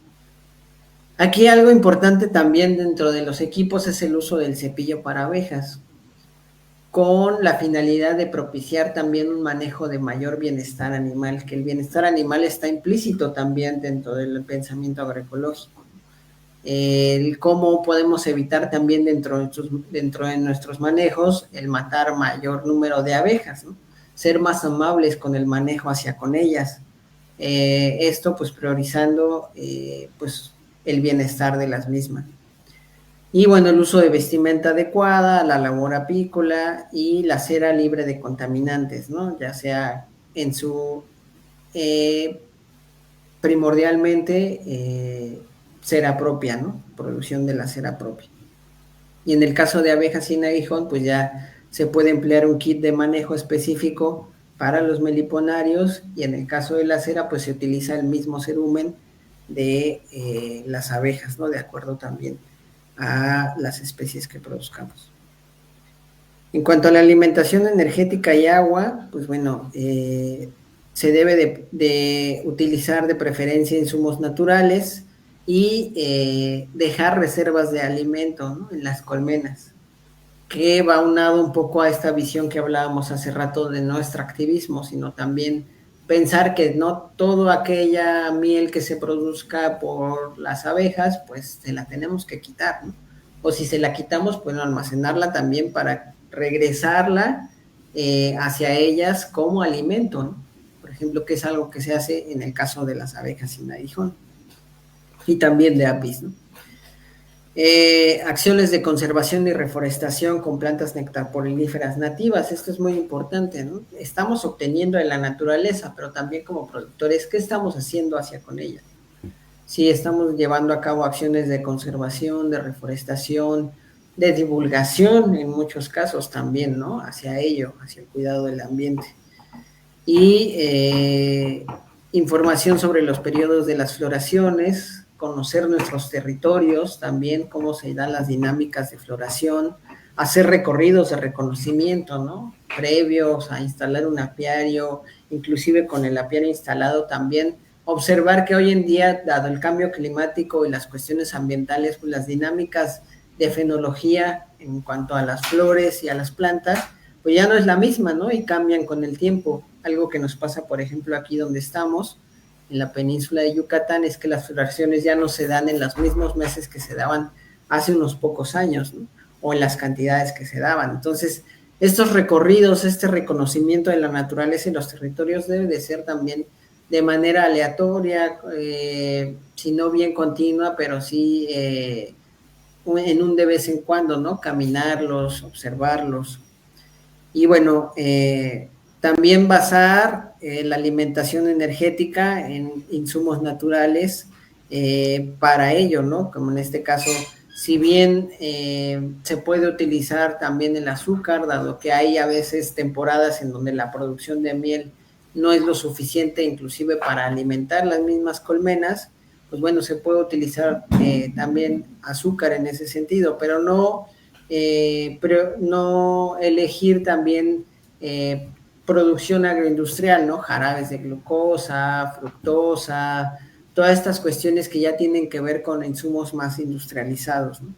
Aquí algo importante también dentro de los equipos es el uso del cepillo para abejas, con la finalidad de propiciar también un manejo de mayor bienestar animal, que el bienestar animal está implícito también dentro del pensamiento agroecológico. Cómo podemos evitar también dentro de nuestros manejos el matar mayor número de abejas, ¿no? Ser más amables con el manejo hacia con ellas. Esto pues priorizando pues el bienestar de las mismas. Y bueno, el uso de vestimenta adecuada, la labor apícola y la cera libre de contaminantes, ¿no? Ya sea en su primordialmente cera propia, ¿no? Producción de la cera propia. Y en el caso de abejas sin aguijón, pues ya se puede emplear un kit de manejo específico para los meliponarios, y en el caso de la cera, pues se utiliza el mismo cerumen de las abejas, ¿no? De acuerdo también a las especies que produzcamos. En cuanto a la alimentación energética y agua, pues bueno, se debe de utilizar de preferencia insumos naturales y dejar reservas de alimento, ¿no? En las colmenas, que va aunado un poco a esta visión que hablábamos hace rato de no extractivismo, sino también pensar que no toda aquella miel que se produzca por las abejas, pues se la tenemos que quitar, ¿no? O si se la quitamos, pues almacenarla también para regresarla hacia ellas como alimento, ¿no? Por ejemplo, que es algo que se hace en el caso de las abejas sin aguijón y también de apis, ¿no? Acciones de conservación y reforestación con plantas nectaporilíferas nativas, esto es muy importante, ¿no? Estamos obteniendo de la naturaleza, pero también como productores, ¿qué estamos haciendo hacia con ella? Sí, estamos llevando a cabo acciones de conservación, de reforestación, de divulgación en muchos casos también, ¿no? Hacia ello, hacia el cuidado del ambiente. Y información sobre los periodos de las floraciones, conocer nuestros territorios, también cómo se dan las dinámicas de floración, hacer recorridos de reconocimiento, ¿no? Previos a instalar un apiario, inclusive con el apiario instalado también, observar que hoy en día, dado el cambio climático y las cuestiones ambientales, pues las dinámicas de fenología en cuanto a las flores y a las plantas, pues ya no es la misma, ¿no? Y cambian con el tiempo. Algo que nos pasa, por ejemplo, aquí donde estamos, en la península de Yucatán, es que las floraciones ya no se dan en los mismos meses que se daban hace unos pocos años, ¿no? O en las cantidades que se daban. Entonces, estos recorridos, este reconocimiento de la naturaleza y los territorios debe de ser también de manera aleatoria, si no bien continua, pero sí en un de vez en cuando, ¿no? Caminarlos, observarlos. Y bueno, también basar la alimentación energética en insumos naturales para ello, ¿no? Como en este caso, si bien se puede utilizar también el azúcar, dado que hay a veces temporadas en donde la producción de miel no es lo suficiente inclusive para alimentar las mismas colmenas, pues bueno, se puede utilizar también azúcar en ese sentido, pero no elegir también producción agroindustrial, ¿no? Jarabes de glucosa, fructosa, todas estas cuestiones que ya tienen que ver con insumos más industrializados, ¿no?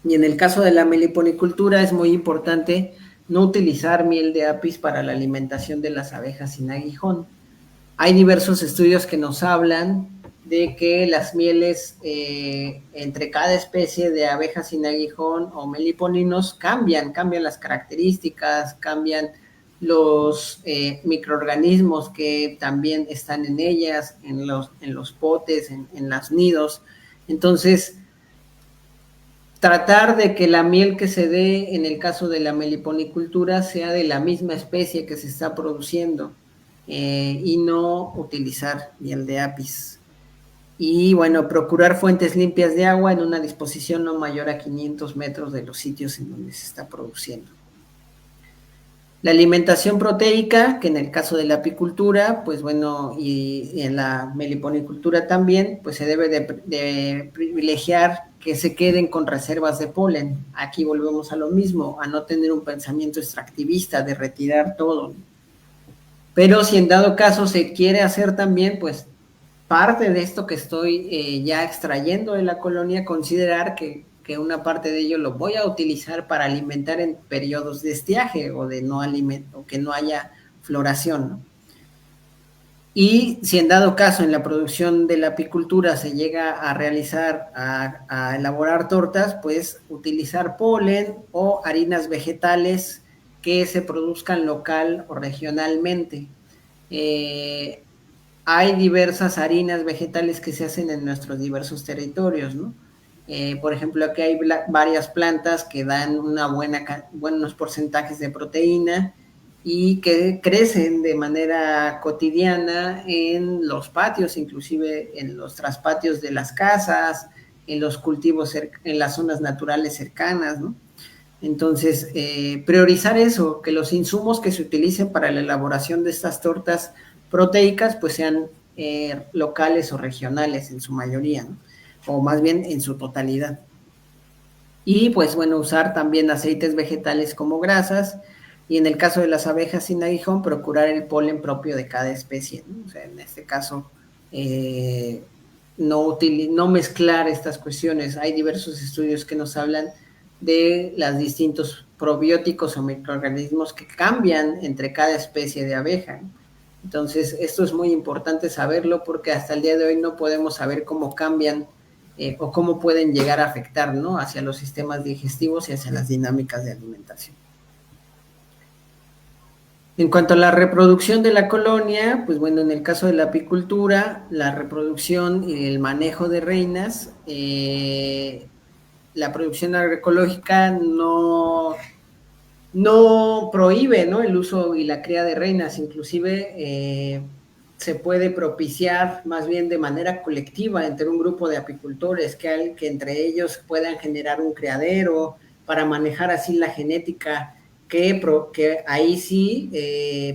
Y en el caso de la meliponicultura es muy importante no utilizar miel de apis para la alimentación de las abejas sin aguijón. Hay diversos estudios que nos hablan de que las mieles entre cada especie de abejas sin aguijón o meliponinos cambian las características, cambian los microorganismos que también están en ellas, en los potes, en los nidos. Entonces, tratar de que la miel que se dé en el caso de la meliponicultura sea de la misma especie que se está produciendo y no utilizar miel de apis. Y bueno, procurar fuentes limpias de agua en una disposición no mayor a 500 metros de los sitios en donde se está produciendo. La alimentación proteica, que en el caso de la apicultura, pues bueno, y en la meliponicultura también, pues se debe de privilegiar que se queden con reservas de polen. Aquí volvemos a lo mismo, a no tener un pensamiento extractivista de retirar todo. Pero si en dado caso se quiere hacer también, pues parte de esto que estoy ya extrayendo de la colonia, considerar que una parte de ello lo voy a utilizar para alimentar en periodos de estiaje o de no alimento, o que no haya floración, ¿no? Y si en dado caso en la producción de la apicultura se llega a realizar, a elaborar tortas, pues utilizar polen o harinas vegetales que se produzcan local o regionalmente. Hay diversas harinas vegetales que se hacen en nuestros diversos territorios, ¿no? Por ejemplo, aquí hay varias plantas que dan buenos porcentajes de proteína y que crecen de manera cotidiana en los patios, inclusive en los traspatios de las casas, en los cultivos, en las zonas naturales cercanas, ¿no? Entonces, priorizar eso, que los insumos que se utilicen para la elaboración de estas tortas proteicas pues sean locales o regionales en su mayoría, ¿no? O más bien en su totalidad. Y pues bueno, usar también aceites vegetales como grasas, y en el caso de las abejas sin aguijón, procurar el polen propio de cada especie, ¿no? O sea, en este caso, no mezclar estas cuestiones. Hay diversos estudios que nos hablan de los distintos probióticos o microorganismos que cambian entre cada especie de abeja, ¿no? Entonces, esto es muy importante saberlo porque hasta el día de hoy no podemos saber cómo cambian o cómo pueden llegar a afectar, ¿no? Hacia los sistemas digestivos y hacia las dinámicas de alimentación. En cuanto a la reproducción de la colonia, pues bueno, en el caso de la apicultura, la reproducción y el manejo de reinas, la producción agroecológica no prohíbe, ¿no?, el uso y la cría de reinas, inclusive se puede propiciar más bien de manera colectiva entre un grupo de apicultores que entre ellos puedan generar un criadero para manejar así la genética que ahí sí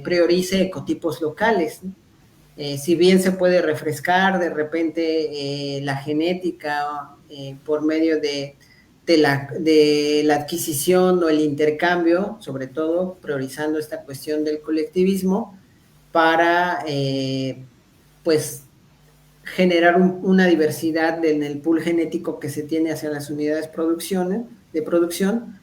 priorice ecotipos locales, ¿no? Si bien se puede refrescar de repente la genética por medio de la adquisición o el intercambio, sobre todo priorizando esta cuestión del colectivismo para pues generar una diversidad en el pool genético que se tiene hacia las unidades de producción,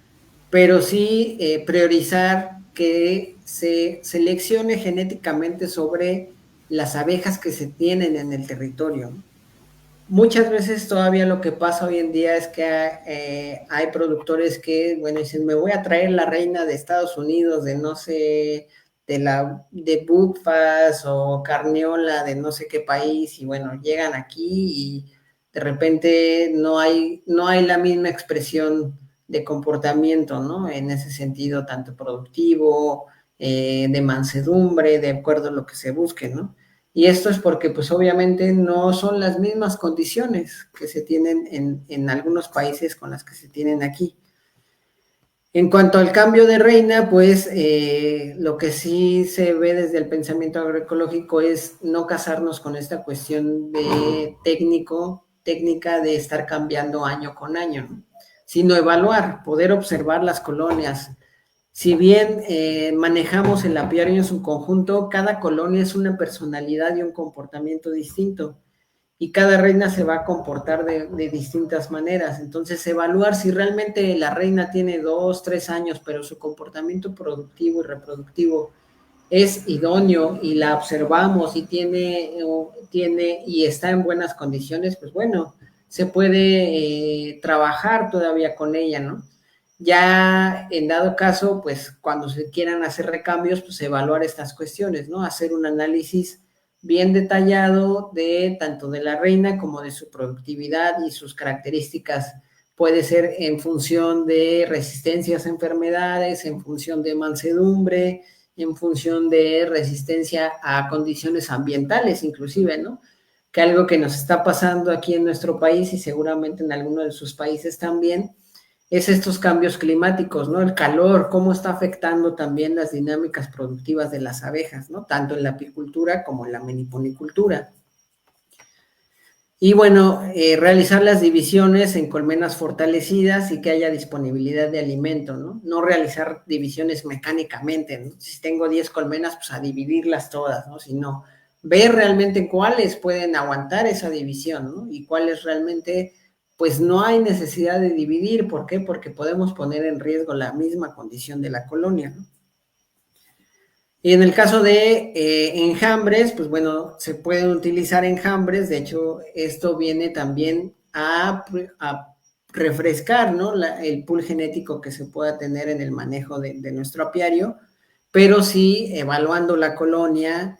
pero sí priorizar que se seleccione genéticamente sobre las abejas que se tienen en el territorio, ¿no? Muchas veces todavía lo que pasa hoy en día es que hay productores que, bueno, dicen, me voy a traer la reina de Estados Unidos, de no sé, de Buckfast o Carniola de no sé qué país, y bueno, llegan aquí y de repente no hay la misma expresión de comportamiento, ¿no? En ese sentido, tanto productivo, de mansedumbre, de acuerdo a lo que se busque, ¿no? Y esto es porque, pues obviamente, no son las mismas condiciones que se tienen en algunos países con las que se tienen aquí. En cuanto al cambio de reina, pues lo que sí se ve desde el pensamiento agroecológico es no casarnos con esta cuestión de técnica de estar cambiando año con año, ¿no? Sino evaluar, poder observar las colonias. Si bien manejamos el apiario en su conjunto, cada colonia es una personalidad y un comportamiento distinto y cada reina se va a comportar de distintas maneras. Entonces, evaluar si realmente la reina tiene 2, 3 años, pero su comportamiento productivo y reproductivo es idóneo y la observamos y tiene y está en buenas condiciones, pues bueno, se puede trabajar todavía con ella, ¿no? Ya en dado caso, pues cuando se quieran hacer recambios, pues evaluar estas cuestiones, ¿no? Hacer un análisis bien detallado de tanto de la reina como de su productividad y sus características. Puede ser en función de resistencias a enfermedades, en función de mansedumbre, en función de resistencia a condiciones ambientales, inclusive, ¿no? Que algo que nos está pasando aquí en nuestro país y seguramente en algunos de sus países también, es estos cambios climáticos, ¿no? El calor, cómo está afectando también las dinámicas productivas de las abejas, ¿no? Tanto en la apicultura como en la meliponicultura. Y bueno, realizar las divisiones en colmenas fortalecidas y que haya disponibilidad de alimento, ¿no? No realizar divisiones mecánicamente, ¿no? Si tengo 10 colmenas, pues a dividirlas todas, ¿no? Sino ver realmente cuáles pueden aguantar esa división, ¿no? Y cuáles realmente, pues no hay necesidad de dividir. ¿Por qué? Porque podemos poner en riesgo la misma condición de la colonia, ¿no? Y en el caso de enjambres, pues bueno, se pueden utilizar enjambres. De hecho, esto viene también a refrescar, ¿no? El pool genético que se pueda tener en el manejo de nuestro apiario, pero sí evaluando la colonia,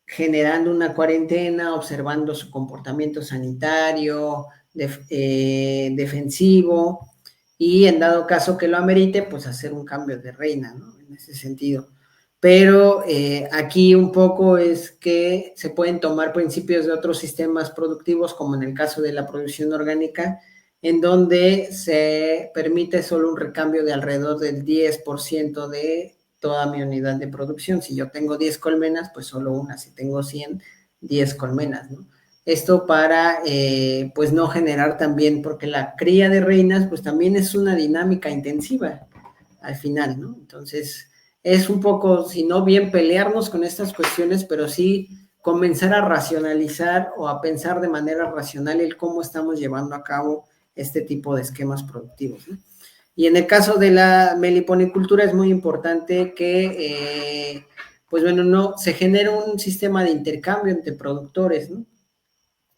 generando una cuarentena, observando su comportamiento sanitario, defensivo, y en dado caso que lo amerite, pues hacer un cambio de reina, ¿no? En ese sentido. Pero aquí un poco es que se pueden tomar principios de otros sistemas productivos, como en el caso de la producción orgánica, en donde se permite solo un recambio de alrededor del 10% de toda mi unidad de producción. Si yo tengo 10 colmenas, pues solo una. Si tengo 100, 10 colmenas, ¿no? Esto para, pues, no generar también, porque la cría de reinas, pues, también es una dinámica intensiva al final, ¿no? Entonces, es un poco, si no bien pelearnos con estas cuestiones, pero sí comenzar a racionalizar o a pensar de manera racional el cómo estamos llevando a cabo este tipo de esquemas productivos, ¿no? Y en el caso de la meliponicultura es muy importante que, pues bueno, no se genere un sistema de intercambio entre productores, ¿no?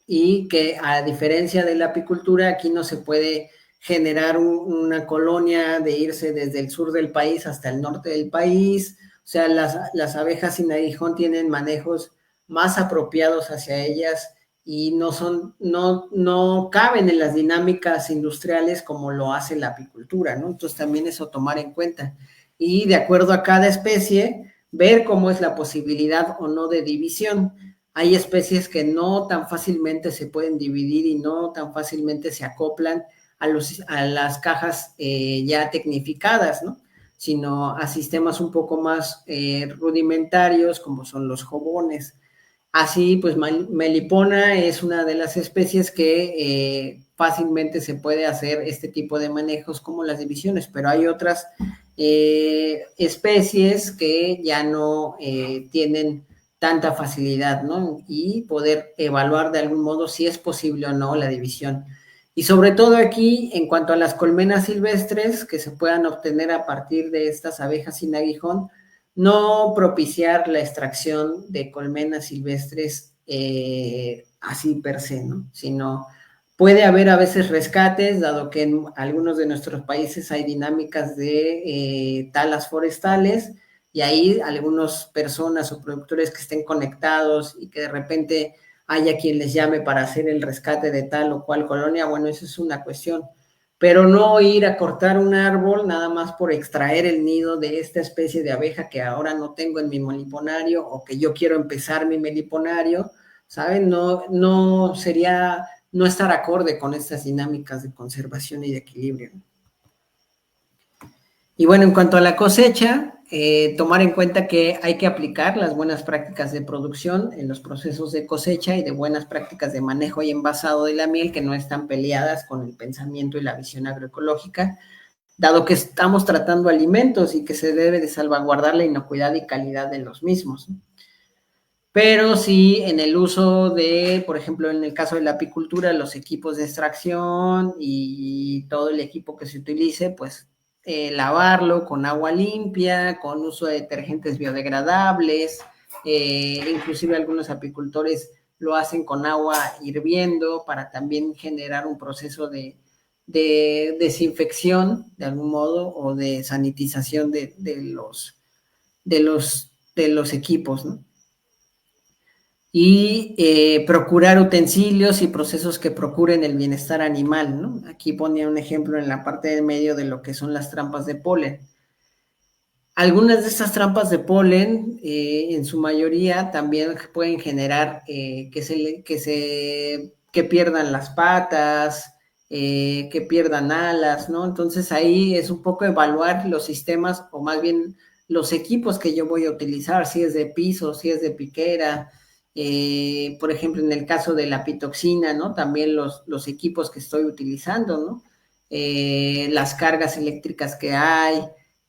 Y que a diferencia de la apicultura, aquí no se puede generar una colonia de irse desde el sur del país hasta el norte del país. O sea, las abejas sin aguijón tienen manejos más apropiados hacia ellas y no caben en las dinámicas industriales como lo hace la apicultura, ¿no? Entonces también eso tomar en cuenta. Y de acuerdo a cada especie, ver cómo es la posibilidad o no de división. Hay especies que no tan fácilmente se pueden dividir y no tan fácilmente se acoplan a las cajas ya tecnificadas, ¿no? Sino a sistemas un poco más rudimentarios, como son los jobones. Así, pues, Melipona es una de las especies que fácilmente se puede hacer este tipo de manejos como las divisiones, pero hay otras especies que ya no tienen tanta facilidad, ¿no? Y poder evaluar de algún modo si es posible o no la división. Y sobre todo aquí, en cuanto a las colmenas silvestres que se puedan obtener a partir de estas abejas sin aguijón, no propiciar la extracción de colmenas silvestres así per se, ¿no? Sino puede haber a veces rescates, dado que en algunos de nuestros países hay dinámicas de talas forestales, y ahí algunas personas o productores que estén conectados y que de repente haya quien les llame para hacer el rescate de tal o cual colonia, bueno, eso es una cuestión. Pero no ir a cortar un árbol nada más por extraer el nido de esta especie de abeja que ahora no tengo en mi meliponario o que yo quiero empezar mi meliponario, ¿saben? No sería no estar acorde con estas dinámicas de conservación y de equilibrio. Y bueno, en cuanto a la cosecha, tomar en cuenta que hay que aplicar las buenas prácticas de producción en los procesos de cosecha y de buenas prácticas de manejo y envasado de la miel que no están peleadas con el pensamiento y la visión agroecológica, dado que estamos tratando alimentos y que se debe de salvaguardar la inocuidad y calidad de los mismos. Pero sí, en el uso de, por ejemplo, en el caso de la apicultura, los equipos de extracción y todo el equipo que se utilice, pues lavarlo con agua limpia, con uso de detergentes biodegradables, inclusive algunos apicultores lo hacen con agua hirviendo para también generar un proceso de desinfección de algún modo o de sanitización de los equipos, ¿no? Y procurar utensilios y procesos que procuren el bienestar animal, ¿no? Aquí ponía un ejemplo en la parte de medio de lo que son las trampas de polen. Algunas de estas trampas de polen, en su mayoría, también pueden generar que pierdan las patas, que pierdan alas, ¿no? Entonces ahí es un poco evaluar los sistemas, o más bien los equipos que yo voy a utilizar, si es de piso, si es de piquera, por ejemplo, en el caso de la pitoxina, ¿no? También los equipos que estoy utilizando, ¿no? Las cargas eléctricas que hay,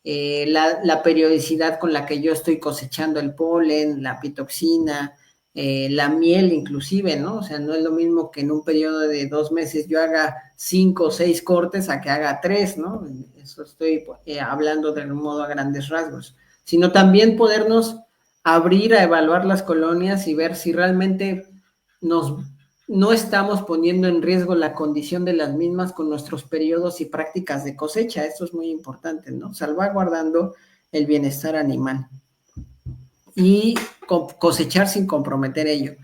la periodicidad con la que yo estoy cosechando el polen, la pitoxina, la miel inclusive, ¿no? O sea, no es lo mismo que en un periodo de 2 meses yo haga 5 o 6 cortes a que haga 3, ¿no? Eso estoy hablando de un modo a grandes rasgos, sino también podernos abrir a evaluar las colonias y ver si realmente no estamos poniendo en riesgo la condición de las mismas con nuestros periodos y prácticas de cosecha. Esto es muy importante, ¿no? Salvaguardando el bienestar animal y cosechar sin comprometer ello.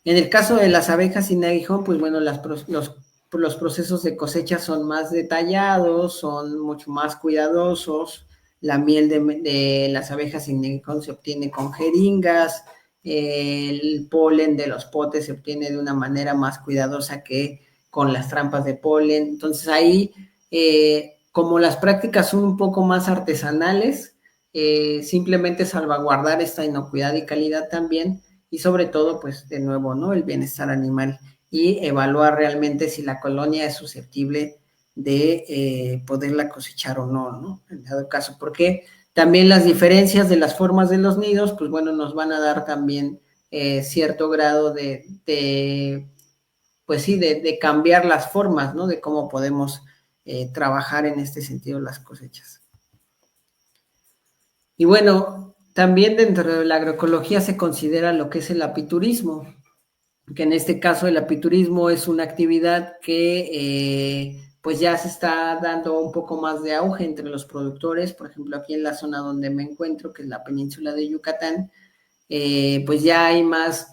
En el caso de las abejas sin aguijón, pues bueno, los procesos de cosecha son más detallados, son mucho más cuidadosos. La miel de las abejas sin aguijón se obtiene con jeringas, el polen de los potes se obtiene de una manera más cuidadosa que con las trampas de polen. Entonces ahí, como las prácticas son un poco más artesanales, simplemente salvaguardar esta inocuidad y calidad también, y sobre todo, pues de nuevo, ¿no? El bienestar animal y evaluar realmente si la colonia es susceptible de poderla cosechar o no, ¿no? En dado caso, porque también las diferencias de las formas de los nidos, pues bueno, nos van a dar también cierto grado pues sí, de cambiar las formas, ¿no? De cómo podemos trabajar en este sentido las cosechas. Y bueno, también dentro de la agroecología se considera lo que es el apiturismo, que en este caso el apiturismo es una actividad que pues ya se está dando un poco más de auge entre los productores. Por ejemplo, aquí en la zona donde me encuentro, que es la península de Yucatán, pues ya hay más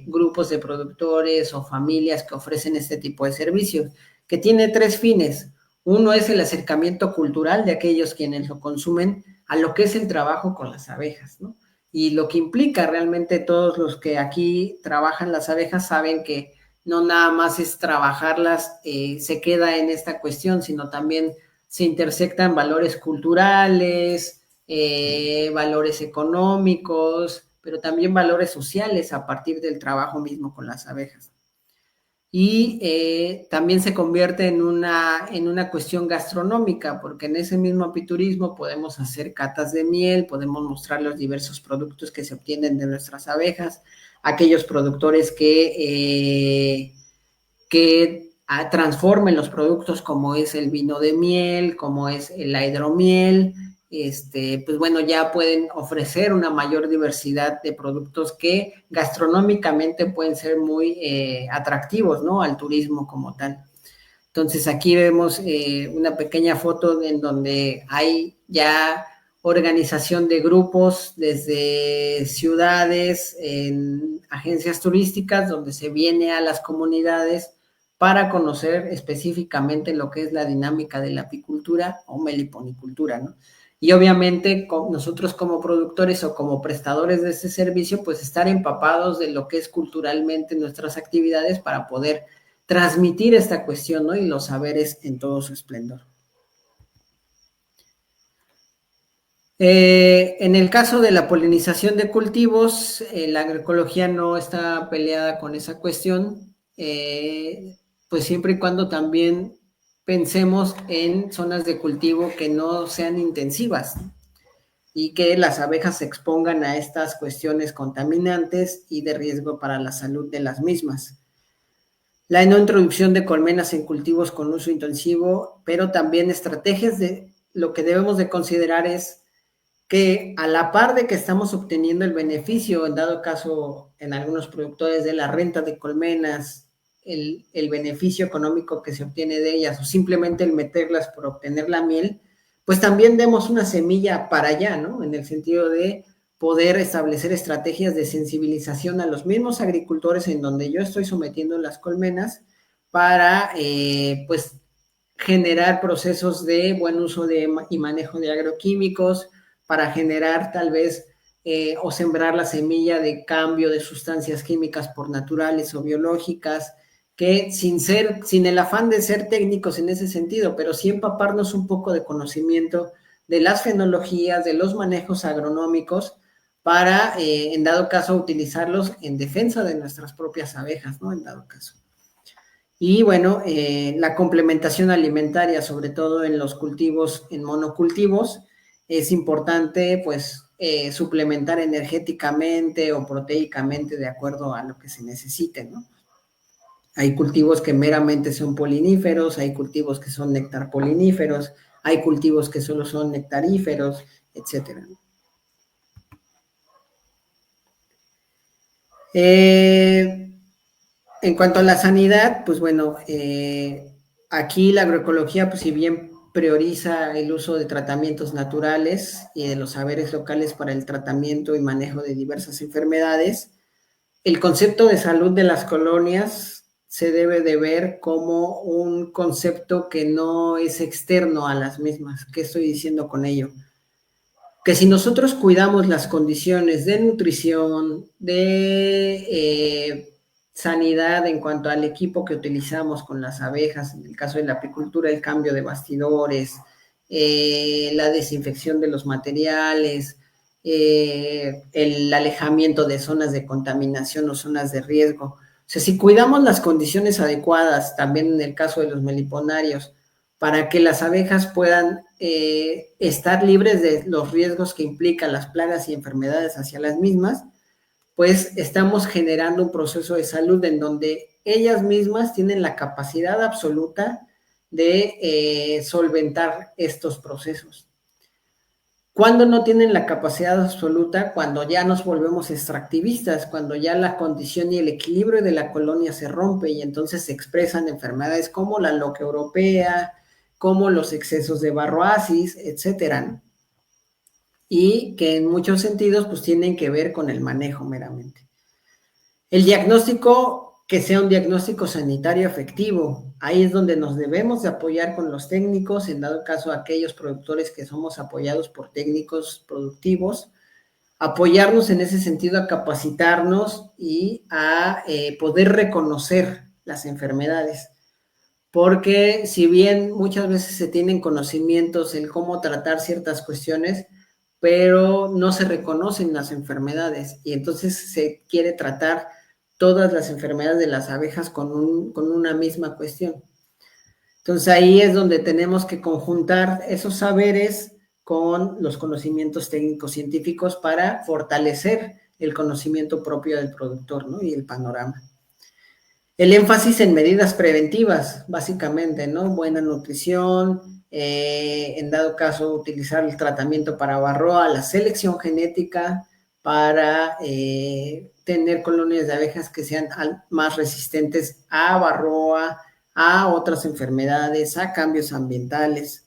grupos de productores o familias que ofrecen este tipo de servicios, que tiene 3 fines. Uno es el acercamiento cultural de aquellos quienes lo consumen a lo que es el trabajo con las abejas, ¿no? Y lo que implica realmente, todos los que aquí trabajan las abejas saben que no nada más es trabajarlas, se queda en esta cuestión, sino también se intersectan valores culturales, valores económicos, pero también valores sociales a partir del trabajo mismo con las abejas. Y también se convierte en una cuestión gastronómica, porque en ese mismo apiturismo podemos hacer catas de miel, podemos mostrar los diversos productos que se obtienen de nuestras abejas, aquellos productores que transformen los productos, como es el vino de miel, como es la hidromiel, pues bueno, ya pueden ofrecer una mayor diversidad de productos que gastronómicamente pueden ser muy atractivos, ¿no? Al turismo como tal. Entonces aquí vemos una pequeña foto en donde hay ya organización de grupos desde ciudades, en agencias turísticas, donde se viene a las comunidades para conocer específicamente lo que es la dinámica de la apicultura o meliponicultura, ¿no? Y obviamente nosotros como productores o como prestadores de este servicio, pues estar empapados de lo que es culturalmente nuestras actividades para poder transmitir esta cuestión, ¿no? Y los saberes en todo su esplendor. En el caso de la polinización de cultivos, la agroecología no está peleada con esa cuestión, pues siempre y cuando también pensemos en zonas de cultivo que no sean intensivas, ¿no? Y que las abejas se expongan a estas cuestiones contaminantes y de riesgo para la salud de las mismas. La no introducción de colmenas en cultivos con uso intensivo, pero también estrategias de lo que debemos de considerar es que a la par de que estamos obteniendo el beneficio, en dado caso en algunos productores de la renta de colmenas, el beneficio económico que se obtiene de ellas o simplemente el meterlas por obtener la miel, pues también demos una semilla para allá, ¿no? En el sentido de poder establecer estrategias de sensibilización a los mismos agricultores en donde yo estoy sometiendo las colmenas para, pues, generar procesos de buen uso y manejo de agroquímicos, para generar tal vez o sembrar la semilla de cambio de sustancias químicas por naturales o biológicas, que sin el afán de ser técnicos en ese sentido, pero sí empaparnos un poco de conocimiento de las fenologías, de los manejos agronómicos, para, en dado caso, utilizarlos en defensa de nuestras propias abejas, ¿no? En dado caso. Y bueno, la complementación alimentaria, sobre todo en los cultivos, en monocultivos, es importante, pues, suplementar energéticamente o proteicamente de acuerdo a lo que se necesite, ¿no? Hay cultivos que meramente son poliníferos, hay cultivos que son nectarpoliníferos, hay cultivos que solo son nectaríferos, etcétera. En cuanto a la sanidad, pues bueno, aquí la agroecología, pues si bien prioriza el uso de tratamientos naturales y de los saberes locales para el tratamiento y manejo de diversas enfermedades, el concepto de salud de las colonias se debe de ver como un concepto que no es externo a las mismas. ¿Qué estoy diciendo con ello? Que si nosotros cuidamos las condiciones de nutrición, de sanidad en cuanto al equipo que utilizamos con las abejas, en el caso de la apicultura, el cambio de bastidores, la desinfección de los materiales, el alejamiento de zonas de contaminación o zonas de riesgo. O sea, si cuidamos las condiciones adecuadas, también en el caso de los meliponarios, para que las abejas puedan estar libres de los riesgos que implican las plagas y enfermedades hacia las mismas, pues estamos generando un proceso de salud en donde ellas mismas tienen la capacidad absoluta de solventar estos procesos. ¿Cuándo no tienen la capacidad absoluta? Cuando ya nos volvemos extractivistas, cuando ya la condición y el equilibrio de la colonia se rompe y entonces se expresan enfermedades como la loca europea, como los excesos de varroasis, etcétera, y que en muchos sentidos pues tienen que ver con el manejo meramente. El diagnóstico, que sea un diagnóstico sanitario efectivo, ahí es donde nos debemos de apoyar con los técnicos, en dado caso aquellos productores que somos apoyados por técnicos productivos, apoyarnos en ese sentido a capacitarnos y a poder reconocer las enfermedades. Porque si bien muchas veces se tienen conocimientos en cómo tratar ciertas cuestiones, pero no se reconocen las enfermedades y entonces se quiere tratar todas las enfermedades de las abejas con una misma cuestión. Entonces ahí es donde tenemos que conjuntar esos saberes con los conocimientos técnicos científicos para fortalecer el conocimiento propio del productor, ¿no? Y el panorama. El énfasis en medidas preventivas, básicamente, ¿no? Buena nutrición, en dado caso utilizar el tratamiento para varroa, la selección genética para tener colonias de abejas que sean más resistentes a varroa, a otras enfermedades, a cambios ambientales.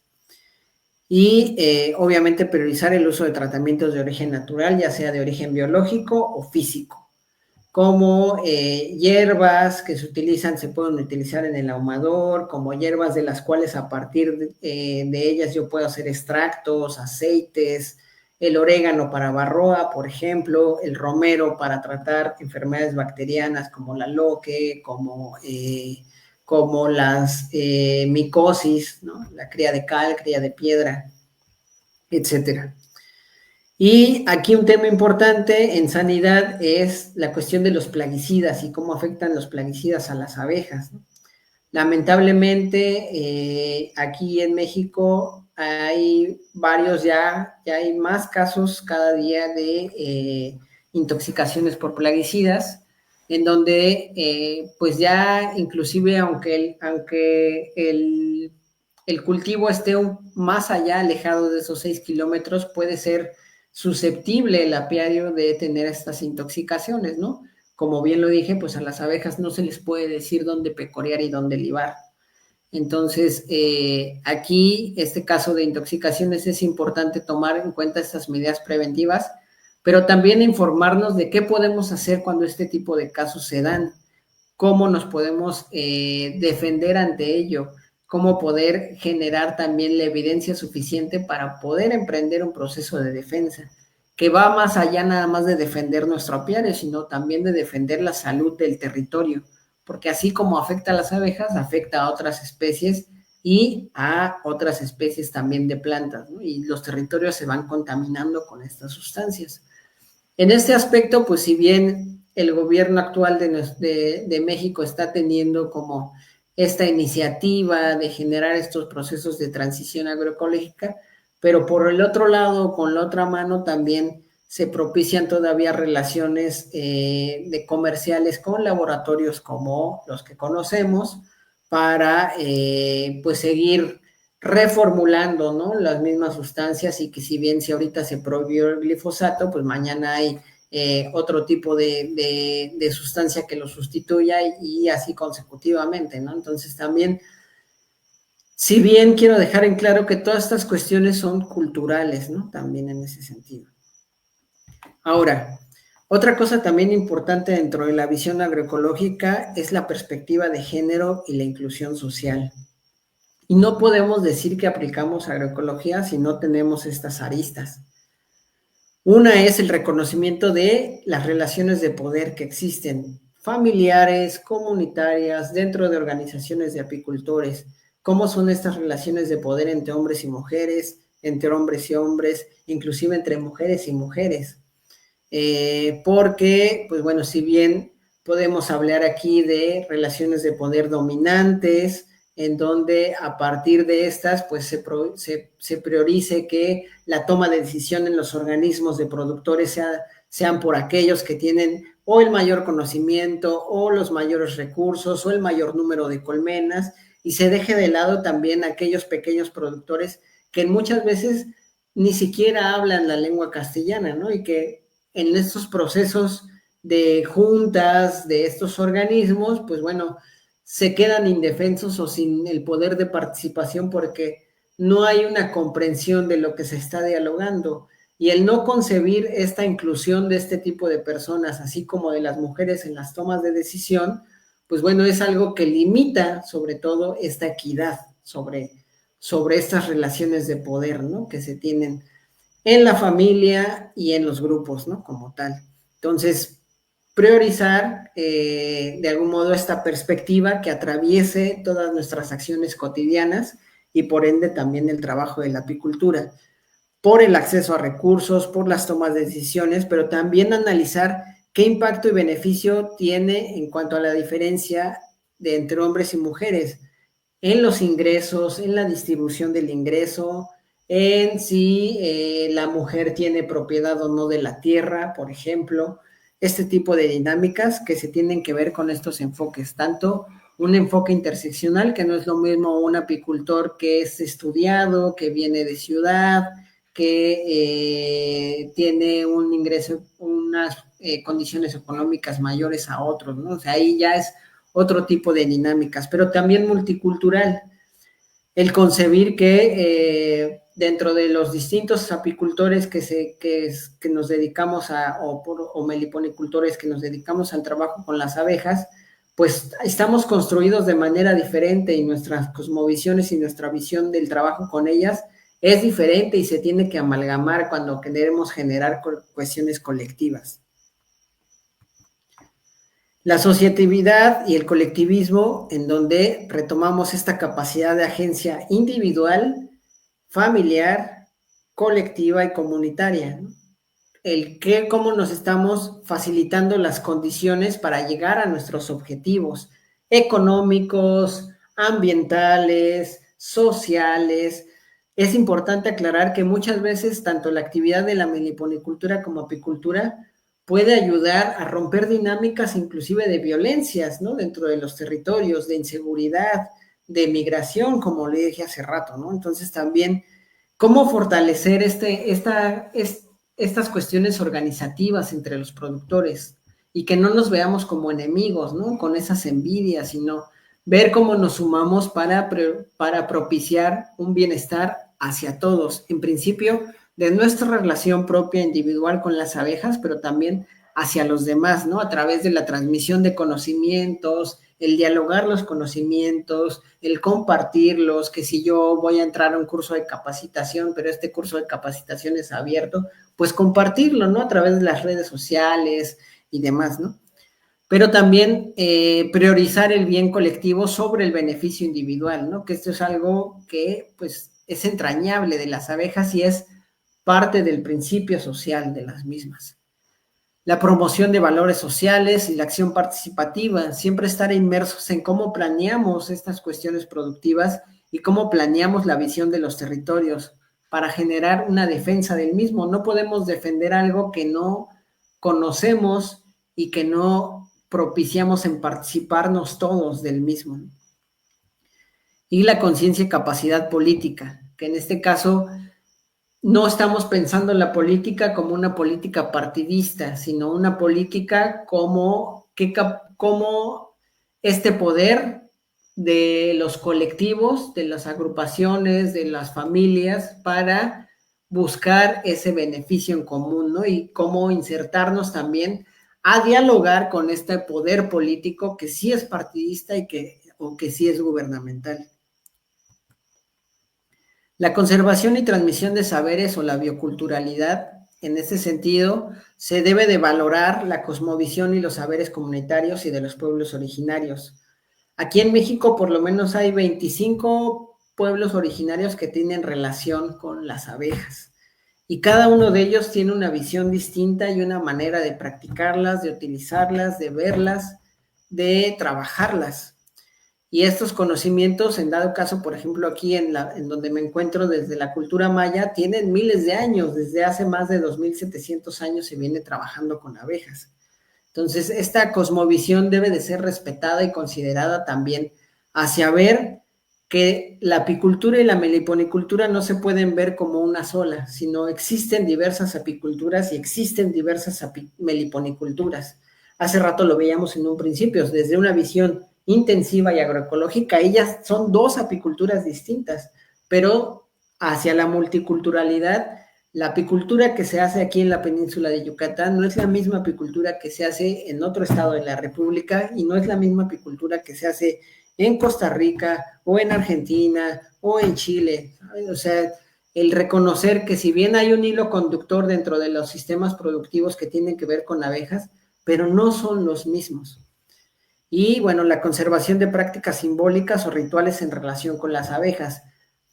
Y obviamente priorizar el uso de tratamientos de origen natural, ya sea de origen biológico o físico, como hierbas que se pueden utilizar en el ahumador, como hierbas de las cuales a partir de ellas yo puedo hacer extractos, aceites, el orégano para varroa, por ejemplo, el romero para tratar enfermedades bacterianas como la loque, como las micosis, ¿no? La cría de cal, cría de piedra, etcétera. Y aquí un tema importante en sanidad es la cuestión de los plaguicidas y cómo afectan los plaguicidas a las abejas, ¿no? Lamentablemente, aquí en México hay varios ya hay más casos cada día de intoxicaciones por plaguicidas, en donde pues ya inclusive aunque el cultivo esté más allá, alejado de esos 6 kilómetros, puede ser susceptible el apiario de tener estas intoxicaciones, ¿no? Como bien lo dije, pues a las abejas no se les puede decir dónde pecorear y dónde libar. Entonces, aquí, este caso de intoxicaciones, es importante tomar en cuenta estas medidas preventivas, pero también informarnos de qué podemos hacer cuando este tipo de casos se dan, cómo nos podemos defender ante ello, cómo poder generar también la evidencia suficiente para poder emprender un proceso de defensa, que va más allá nada más de defender nuestro apiario, sino también de defender la salud del territorio, porque así como afecta a las abejas, afecta a otras especies y a otras especies también de plantas, ¿no? Y los territorios se van contaminando con estas sustancias. En este aspecto, pues si bien el gobierno actual de México está teniendo como esta iniciativa de generar estos procesos de transición agroecológica, pero por el otro lado, con la otra mano también se propician todavía relaciones de comerciales con laboratorios como los que conocemos para pues seguir reformulando, ¿no?, las mismas sustancias, y que si bien si ahorita se prohibió el glifosato, pues mañana hay otro tipo de sustancia que lo sustituya y así consecutivamente, ¿no? Entonces también, si bien quiero dejar en claro que todas estas cuestiones son culturales, ¿no?, también en ese sentido. Ahora, otra cosa también importante dentro de la visión agroecológica es la perspectiva de género y la inclusión social. Y no podemos decir que aplicamos agroecología si no tenemos estas aristas. Una es el reconocimiento de las relaciones de poder que existen, familiares, comunitarias, dentro de organizaciones de apicultores. ¿Cómo son estas relaciones de poder entre hombres y mujeres, entre hombres y hombres, inclusive entre mujeres y mujeres? Porque, pues bueno, si bien podemos hablar aquí de relaciones de poder dominantes, en donde a partir de estas, pues se priorice que la toma de decisión en los organismos de productores sean por aquellos que tienen o el mayor conocimiento, o los mayores recursos, o el mayor número de colmenas, y se deje de lado también aquellos pequeños productores que muchas veces ni siquiera hablan la lengua castellana, ¿no? Y que en estos procesos de juntas de estos organismos, pues bueno, se quedan indefensos o sin el poder de participación porque no hay una comprensión de lo que se está dialogando. Y el no concebir esta inclusión de este tipo de personas, así como de las mujeres en las tomas de decisión, pues bueno, es algo que limita sobre todo esta equidad sobre estas relaciones de poder, ¿no?, que se tienen en la familia y en los grupos, ¿no?, como tal. Entonces, priorizar de algún modo esta perspectiva que atraviese todas nuestras acciones cotidianas y por ende también el trabajo de la apicultura, por el acceso a recursos, por las tomas de decisiones, pero también analizar qué impacto y beneficio tiene en cuanto a la diferencia entre hombres y mujeres en los ingresos, en la distribución del ingreso, en si la mujer tiene propiedad o no de la tierra, por ejemplo, este tipo de dinámicas que se tienen que ver con estos enfoques, tanto un enfoque interseccional, que no es lo mismo un apicultor que es estudiado, que viene de ciudad, que tiene un ingreso, unas condiciones económicas mayores a otros, ¿no? O sea, ahí ya es otro tipo de dinámicas, pero también multicultural. El concebir que dentro de los distintos apicultores que nos dedicamos o meliponicultores que nos dedicamos al trabajo con las abejas, pues estamos construidos de manera diferente y nuestras cosmovisiones y nuestra visión del trabajo con ellas es diferente y se tiene que amalgamar cuando queremos generar cuestiones colectivas. La asociatividad y el colectivismo, en donde retomamos esta capacidad de agencia individual, familiar, colectiva y comunitaria, ¿no? Cómo nos estamos facilitando las condiciones para llegar a nuestros objetivos económicos, ambientales, sociales. Es importante aclarar que muchas veces tanto la actividad de la meliponicultura como apicultura puede ayudar a romper dinámicas inclusive de violencias, ¿no? Dentro de los territorios, de inseguridad, de migración, como le dije hace rato, ¿no? Entonces también, ¿cómo fortalecer estas cuestiones organizativas entre los productores y que no nos veamos como enemigos, ¿no? Con esas envidias, sino ver cómo nos sumamos para propiciar un bienestar hacia todos. En principio, de nuestra relación propia individual con las abejas, pero también hacia los demás, ¿no? A través de la transmisión de conocimientos, el dialogar los conocimientos, el compartirlos, que si yo voy a entrar a un curso de capacitación, pero este curso de capacitación es abierto, pues compartirlo, ¿no? A través de las redes sociales y demás, ¿no? Pero también priorizar el bien colectivo sobre el beneficio individual, ¿no? Que esto es algo que, pues, es entrañable de las abejas y es parte del principio social de las mismas. La promoción de valores sociales y la acción participativa, siempre estar inmersos en cómo planeamos estas cuestiones productivas y cómo planeamos la visión de los territorios para generar una defensa del mismo. No podemos defender algo que no conocemos y que no propiciamos en participarnos todos del mismo. Y la conciencia y capacidad política, que en este caso no estamos pensando en la política como una política partidista, sino una política como este poder de los colectivos, de las agrupaciones, de las familias, para buscar ese beneficio en común, ¿no? Y cómo insertarnos también a dialogar con este poder político que sí es partidista o que sí es gubernamental. La conservación y transmisión de saberes o la bioculturalidad, en ese sentido, se debe de valorar la cosmovisión y los saberes comunitarios y de los pueblos originarios. Aquí en México por lo menos hay 25 pueblos originarios que tienen relación con las abejas y cada uno de ellos tiene una visión distinta y una manera de practicarlas, de utilizarlas, de verlas, de trabajarlas. Y estos conocimientos, en dado caso, por ejemplo, aquí en donde me encuentro desde la cultura maya, tienen miles de años, desde hace más de 2700 años se viene trabajando con abejas. Entonces, esta cosmovisión debe de ser respetada y considerada también hacia ver que la apicultura y la meliponicultura no se pueden ver como una sola, sino existen diversas apiculturas y existen diversas meliponiculturas. Hace rato lo veíamos en un principio, desde una visión intensiva y agroecológica, ellas son dos apiculturas distintas, pero hacia la multiculturalidad, la apicultura que se hace aquí en la península de Yucatán no es la misma apicultura que se hace en otro estado de la República y no es la misma apicultura que se hace en Costa Rica o en Argentina o en Chile. O sea, el reconocer que si bien hay un hilo conductor dentro de los sistemas productivos que tienen que ver con abejas, pero no son los mismos. Y bueno, la conservación de prácticas simbólicas o rituales en relación con las abejas.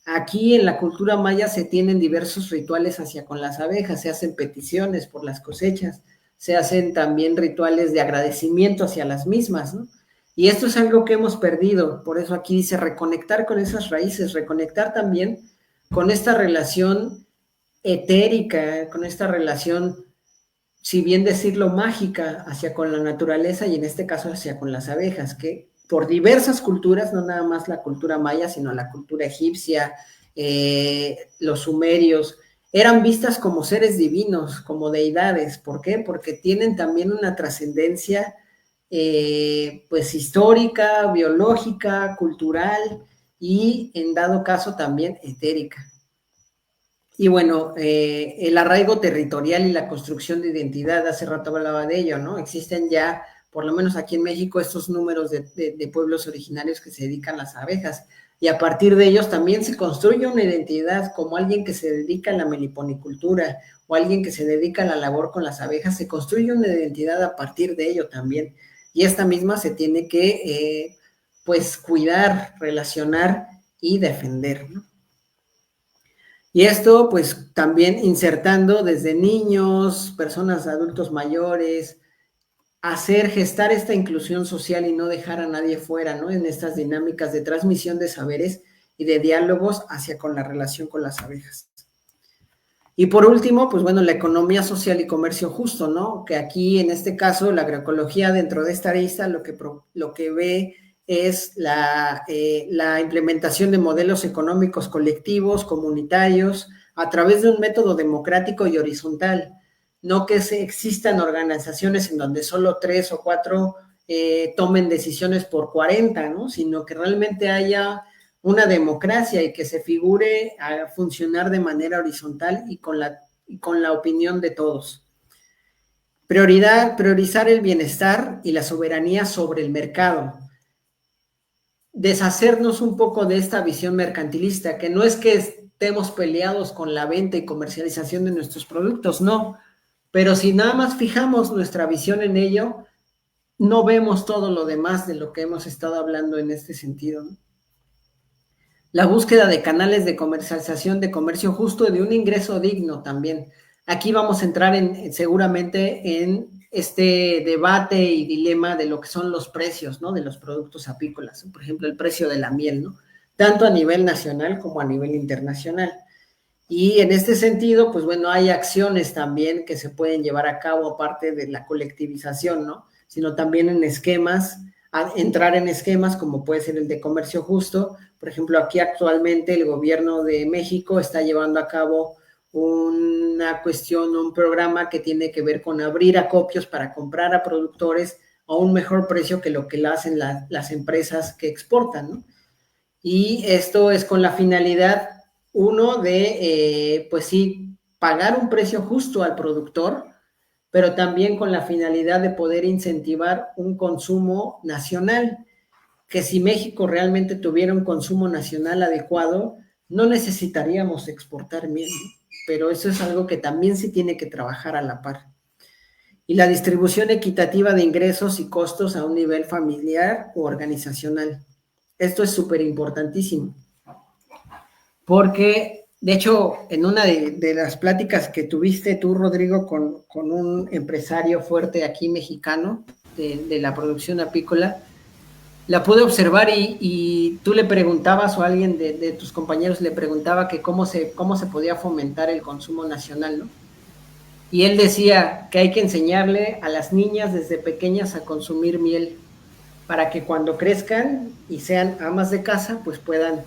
Aquí en la cultura maya se tienen diversos rituales hacia con las abejas, se hacen peticiones por las cosechas, se hacen también rituales de agradecimiento hacia las mismas, ¿no? Y esto es algo que hemos perdido, por eso aquí dice reconectar con esas raíces, reconectar también con esta relación etérica, con esta relación, si bien decirlo, mágica hacia con la naturaleza y en este caso hacia con las abejas, que por diversas culturas, no nada más la cultura maya, sino la cultura egipcia, los sumerios, eran vistas como seres divinos, como deidades. ¿Por qué? Porque tienen también una trascendencia pues histórica, biológica, cultural y en dado caso también etérica. Y bueno, el arraigo territorial y la construcción de identidad, hace rato hablaba de ello, ¿no? Existen ya, por lo menos aquí en México, estos números de pueblos originarios que se dedican a las abejas, y a partir de ellos también se construye una identidad como alguien que se dedica a la meliponicultura o alguien que se dedica a la labor con las abejas, se construye una identidad a partir de ello también, y esta misma se tiene que, pues, cuidar, relacionar y defender, ¿no? Y esto, pues, también insertando desde niños, personas, adultos mayores, gestar esta inclusión social y no dejar a nadie fuera, ¿no? En estas dinámicas de transmisión de saberes y de diálogos hacia con la relación con las abejas. Y por último, pues bueno, la economía social y comercio justo, ¿no? Que aquí, en este caso, la agroecología dentro de esta arista lo que ve es la implementación de modelos económicos colectivos, comunitarios, a través de un método democrático y horizontal. No que existan organizaciones en donde solo 3 o 4 tomen decisiones por 40, ¿no? Sino que realmente haya una democracia y que se figure a funcionar de manera horizontal y con la opinión de todos. Priorizar el bienestar y la soberanía sobre el mercado. Deshacernos un poco de esta visión mercantilista, que no es que estemos peleados con la venta y comercialización de nuestros productos, no, pero si nada más fijamos nuestra visión en ello, no vemos todo lo demás de lo que hemos estado hablando en este sentido, ¿no? La búsqueda de canales de comercialización, de comercio justo y de un ingreso digno también. Aquí vamos a entrar seguramente en este debate y dilema de lo que son los precios, ¿no? De los productos apícolas, por ejemplo, el precio de la miel, ¿no? Tanto a nivel nacional como a nivel internacional. Y en este sentido, pues bueno, hay acciones también que se pueden llevar a cabo aparte de la colectivización, ¿no? Sino también en esquemas, entrar en esquemas como puede ser el de comercio justo. Por ejemplo, aquí actualmente el gobierno de México está llevando a cabo una cuestión, un programa que tiene que ver con abrir acopios para comprar a productores a un mejor precio que lo que lo hacen las empresas que exportan, ¿no? Y esto es con la finalidad, uno, de, pues sí, pagar un precio justo al productor, pero también con la finalidad de poder incentivar un consumo nacional, que si México realmente tuviera un consumo nacional adecuado, no necesitaríamos exportar miel, ¿no? Pero eso es algo que también se tiene que trabajar a la par. Y la distribución equitativa de ingresos y costos a un nivel familiar o organizacional. Esto es súper importantísimo, porque, de hecho, en una de las pláticas que tuviste tú, Rodrigo, con un empresario fuerte aquí mexicano de la producción apícola, la pude observar y tú le preguntabas, o alguien de tus compañeros le preguntaba que cómo se podía fomentar el consumo nacional, ¿no? Y él decía que hay que enseñarle a las niñas desde pequeñas a consumir miel, para que cuando crezcan y sean amas de casa, pues puedan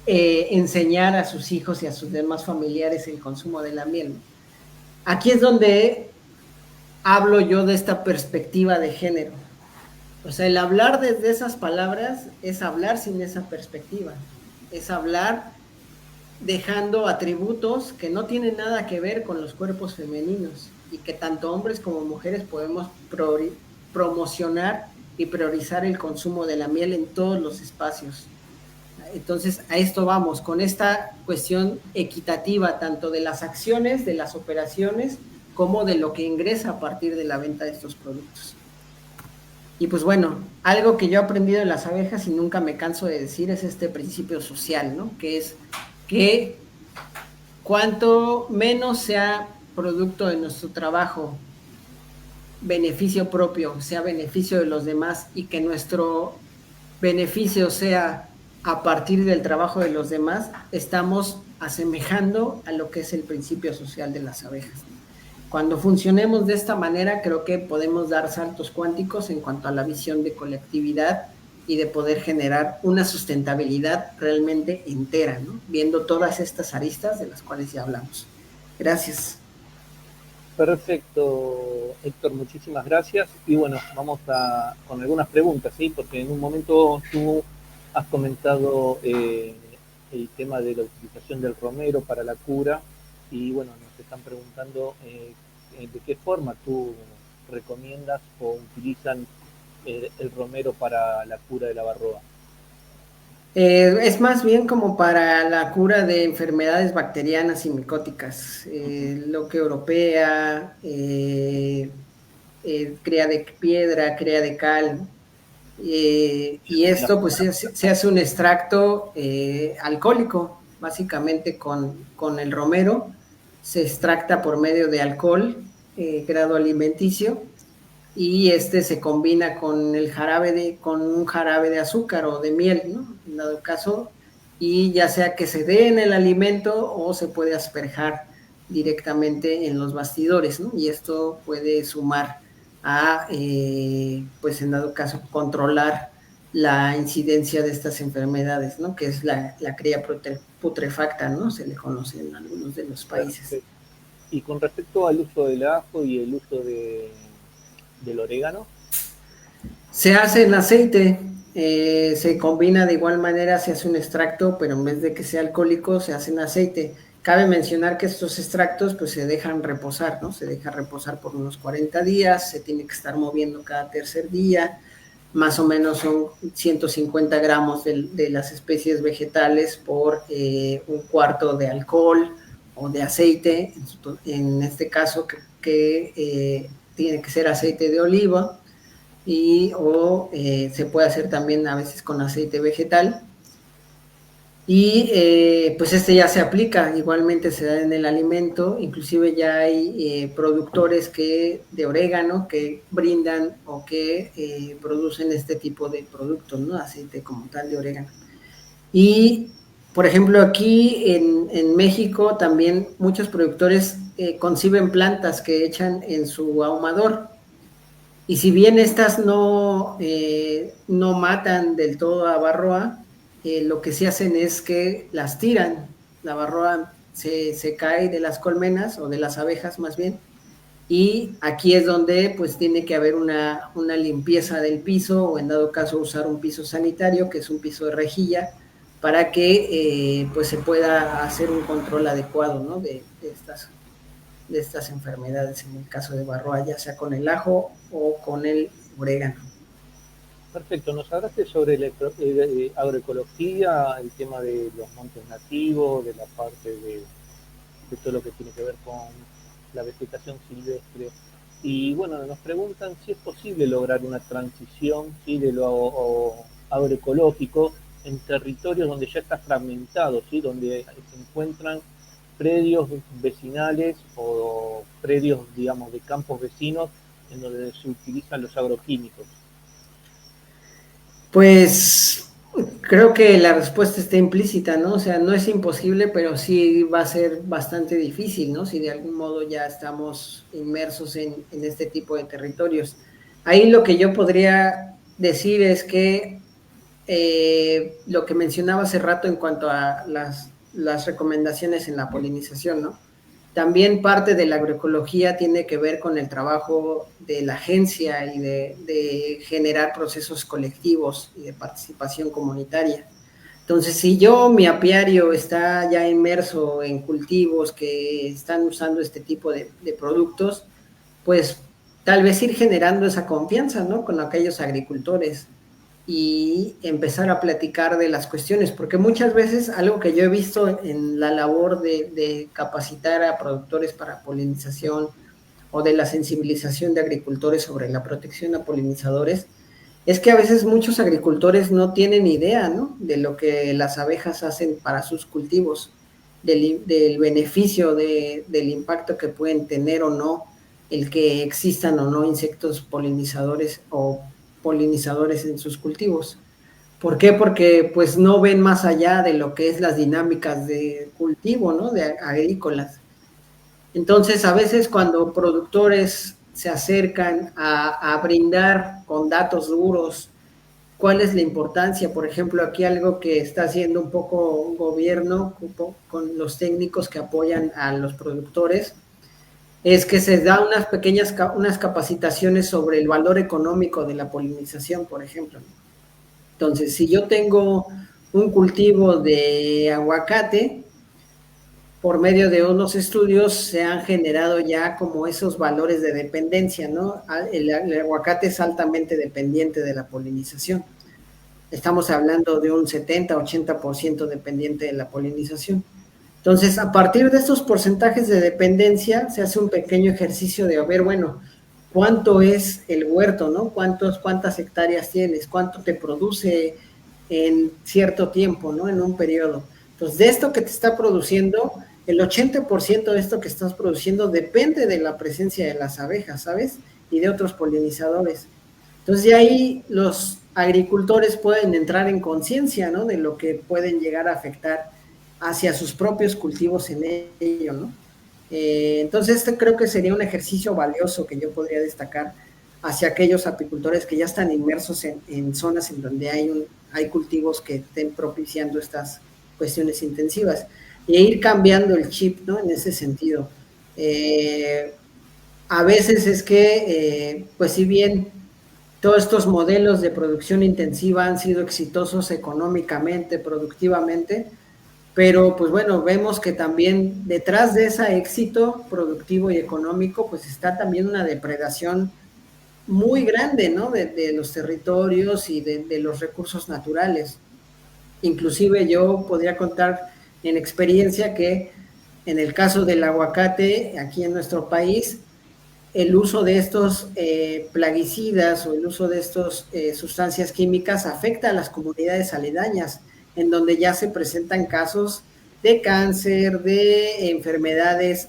enseñar a sus hijos y a sus demás familiares el consumo de la miel. Aquí es donde hablo yo de esta perspectiva de género. O sea, el hablar desde esas palabras es hablar sin esa perspectiva, es hablar dejando atributos que no tienen nada que ver con los cuerpos femeninos y que tanto hombres como mujeres podemos promocionar y priorizar el consumo de la miel en todos los espacios. Entonces, a esto vamos, con esta cuestión equitativa, tanto de las acciones, de las operaciones, como de lo que ingresa a partir de la venta de estos productos. Y pues bueno, algo que yo he aprendido de las abejas y nunca me canso de decir es este principio social, ¿no? Que es que cuanto menos sea producto de nuestro trabajo, beneficio propio, sea beneficio de los demás, y que nuestro beneficio sea a partir del trabajo de los demás, estamos asemejando a lo que es el principio social de las abejas. Cuando funcionemos de esta manera, creo que podemos dar saltos cuánticos en cuanto a la visión de colectividad y de poder generar una sustentabilidad realmente entera, ¿no? Viendo todas estas aristas de las cuales ya hablamos. Gracias. Perfecto, Héctor, muchísimas gracias. Y bueno, vamos con algunas preguntas, ¿sí? Porque en un momento tú has comentado el tema de la utilización del romero para la cura y bueno, nos están preguntando de qué forma tú recomiendas o utilizan el romero para la cura de la varroa. Es más bien como para la cura de enfermedades bacterianas y micóticas, loque europea, cría de piedra, cría de cal, y esto pues se hace un extracto alcohólico, básicamente con el romero, se extracta por medio de alcohol, grado alimenticio, y este se combina con con un jarabe de azúcar o de miel, ¿no? En dado caso, y ya sea que se dé en el alimento o se puede asperjar directamente en los bastidores, ¿no? Y esto puede sumar a, pues en dado caso, controlar la incidencia de estas enfermedades, ¿no? Que es la cría putrefacta, ¿no? Se le conoce en algunos de los países. Perfecto. Y con respecto al uso del ajo y el uso del orégano. Se hace en aceite, se combina de igual manera, se hace un extracto, pero en vez de que sea alcohólico, se hace en aceite. Cabe mencionar que estos extractos pues se dejan reposar, ¿no? Se deja reposar por unos 40 días, se tiene que estar moviendo cada tercer día, más o menos son 150 gramos de las especies vegetales por un cuarto de alcohol o de aceite, en este caso que tiene que ser aceite de oliva, o se puede hacer también a veces con aceite vegetal. Y pues este ya se aplica, igualmente se da en el alimento, inclusive ya hay productores de orégano que brindan o que producen este tipo de productos, ¿no? Aceite como tal de orégano. Y, por ejemplo, aquí en México también muchos productores conciben plantas que echan en su ahumador. Y si bien estas no matan del todo a varroa, lo que sí hacen es que las tiran. La varroa se cae de las colmenas o de las abejas más bien, y aquí es donde pues tiene que haber una limpieza del piso, o en dado caso usar un piso sanitario, que es un piso de rejilla, para que pues se pueda hacer un control adecuado, ¿no? de estas enfermedades, en el caso de varroa, ya sea con el ajo o con el orégano. Perfecto, nos hablaste sobre la agroecología, el tema de los montes nativos, de la parte de todo lo que tiene que ver con la vegetación silvestre. Y bueno, nos preguntan si es posible lograr una transición, ¿sí?, de lo agroecológico en territorios donde ya está fragmentado, ¿sí?, donde se encuentran predios vecinales o predios, digamos, de campos vecinos en donde se utilizan los agroquímicos. Pues creo que la respuesta está implícita, ¿no? O sea, no es imposible, pero sí va a ser bastante difícil, ¿no? Si de algún modo ya estamos inmersos en este tipo de territorios. Ahí lo que yo podría decir es que lo que mencionaba hace rato en cuanto a las recomendaciones en la polinización, ¿no? También parte de la agroecología tiene que ver con el trabajo de la agencia y de generar procesos colectivos y de participación comunitaria. Entonces, si mi apiario está ya inmerso en cultivos que están usando este tipo de productos, pues tal vez ir generando esa confianza, ¿no?, con aquellos agricultores y empezar a platicar de las cuestiones, porque muchas veces algo que yo he visto en la labor de capacitar a productores para polinización o de la sensibilización de agricultores sobre la protección a polinizadores, es que a veces muchos agricultores no tienen idea, ¿no?, de lo que las abejas hacen para sus cultivos, del beneficio, del impacto que pueden tener o no el que existan o no insectos polinizadores o polinizadores en sus cultivos. ¿Por qué? Porque pues no ven más allá de lo que es las dinámicas de cultivo, ¿no?, de agrícolas. Entonces, a veces cuando productores se acercan a brindar con datos duros cuál es la importancia, por ejemplo, aquí algo que está haciendo un poco un gobierno con los técnicos que apoyan a los productores, es que se da unas capacitaciones sobre el valor económico de la polinización, por ejemplo. Entonces, si yo tengo un cultivo de aguacate, por medio de unos estudios se han generado ya como esos valores de dependencia, ¿no? El aguacate es altamente dependiente de la polinización. Estamos hablando de un 70-80% dependiente de la polinización. Entonces, a partir de estos porcentajes de dependencia, se hace un pequeño ejercicio de ver, bueno, ¿cuánto es el huerto, no? ¿Cuántas hectáreas tienes? ¿Cuánto te produce en cierto tiempo, no? En un periodo. Entonces, de esto que te está produciendo, el 80% de esto que estás produciendo depende de la presencia de las abejas, ¿sabes? Y de otros polinizadores. Entonces, de ahí los agricultores pueden entrar en conciencia, ¿no? De lo que pueden llegar a afectar hacia sus propios cultivos en ello, ¿no? Entonces, este creo que sería un ejercicio valioso que yo podría destacar hacia aquellos apicultores que ya están inmersos en zonas en donde hay cultivos que estén propiciando estas cuestiones intensivas e ir cambiando el chip, ¿no? En ese sentido. A veces es que, pues si bien todos estos modelos de producción intensiva han sido exitosos económicamente, productivamente, pero pues bueno, vemos que también detrás de ese éxito productivo y económico, pues está también una depredación muy grande, ¿no? De los territorios y de los recursos naturales. Inclusive yo podría contar en experiencia que en el caso del aguacate, aquí en nuestro país, el uso de estos plaguicidas o el uso de estas sustancias químicas afecta a las comunidades aledañas, en donde ya se presentan casos de cáncer, de enfermedades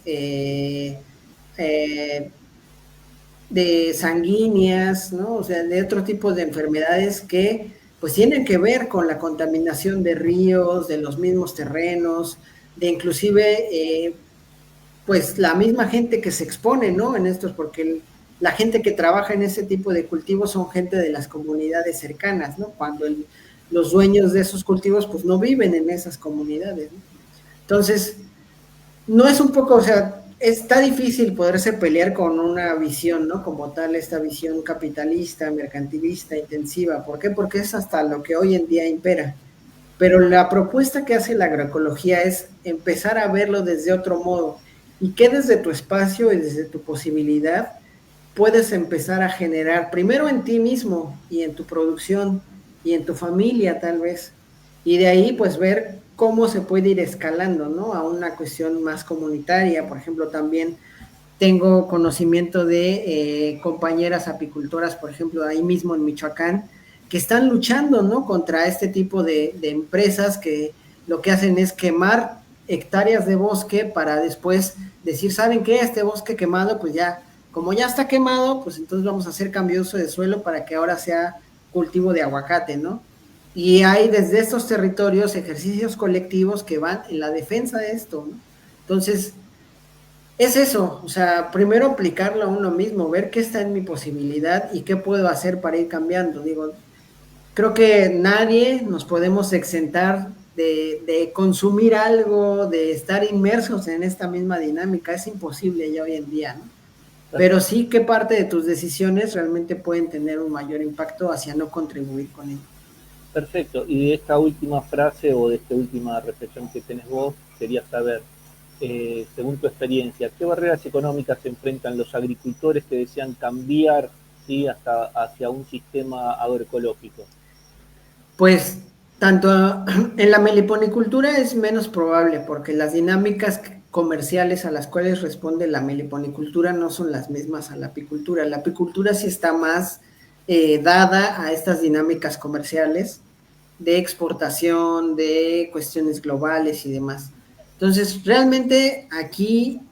de sanguíneas, ¿no? O sea, de otro tipo de enfermedades que pues tienen que ver con la contaminación de ríos, de los mismos terrenos, de inclusive pues la misma gente que se expone, ¿no? En estos, porque la gente que trabaja en ese tipo de cultivos son gente de las comunidades cercanas, ¿no? Cuando los dueños de esos cultivos pues no viven en esas comunidades, ¿no? Entonces, no es un poco, o sea, está difícil poderse pelear con una visión, ¿no? Como tal, esta visión capitalista, mercantilista, intensiva. ¿Por qué? Porque es hasta lo que hoy en día impera. Pero la propuesta que hace la agroecología es empezar a verlo desde otro modo y que desde tu espacio y desde tu posibilidad puedes empezar a generar, primero en ti mismo y en tu producción y en tu familia tal vez, y de ahí pues ver cómo se puede ir escalando, ¿no? A una cuestión más comunitaria. Por ejemplo, también tengo conocimiento de compañeras apicultoras, por ejemplo, ahí mismo en Michoacán, que están luchando, ¿no? Contra este tipo de empresas que lo que hacen es quemar hectáreas de bosque para después decir, ¿saben qué? Este bosque quemado, pues ya, como ya está quemado, pues entonces vamos a hacer cambio de uso de suelo para que ahora sea cultivo de aguacate, ¿no? Y hay desde estos territorios ejercicios colectivos que van en la defensa de esto, ¿no? Entonces, es eso, o sea, primero aplicarlo a uno mismo, ver qué está en mi posibilidad y qué puedo hacer para ir cambiando. Digo, creo que nadie nos podemos exentar de consumir algo, de estar inmersos en esta misma dinámica, es imposible ya hoy en día, ¿no? Pero sí qué parte de tus decisiones realmente pueden tener un mayor impacto hacia no contribuir con ello. Perfecto. Y de esta última frase o de esta última reflexión que tenés vos, quería saber, según tu experiencia, ¿qué barreras económicas se enfrentan los agricultores que desean cambiar, ¿sí? hacia un sistema agroecológico? Pues tanto en la meliponicultura es menos probable porque las dinámicas comerciales a las cuales responde la meliponicultura no son las mismas a la apicultura. La apicultura sí está más dada a estas dinámicas comerciales de exportación, de cuestiones globales y demás. Entonces, realmente aquí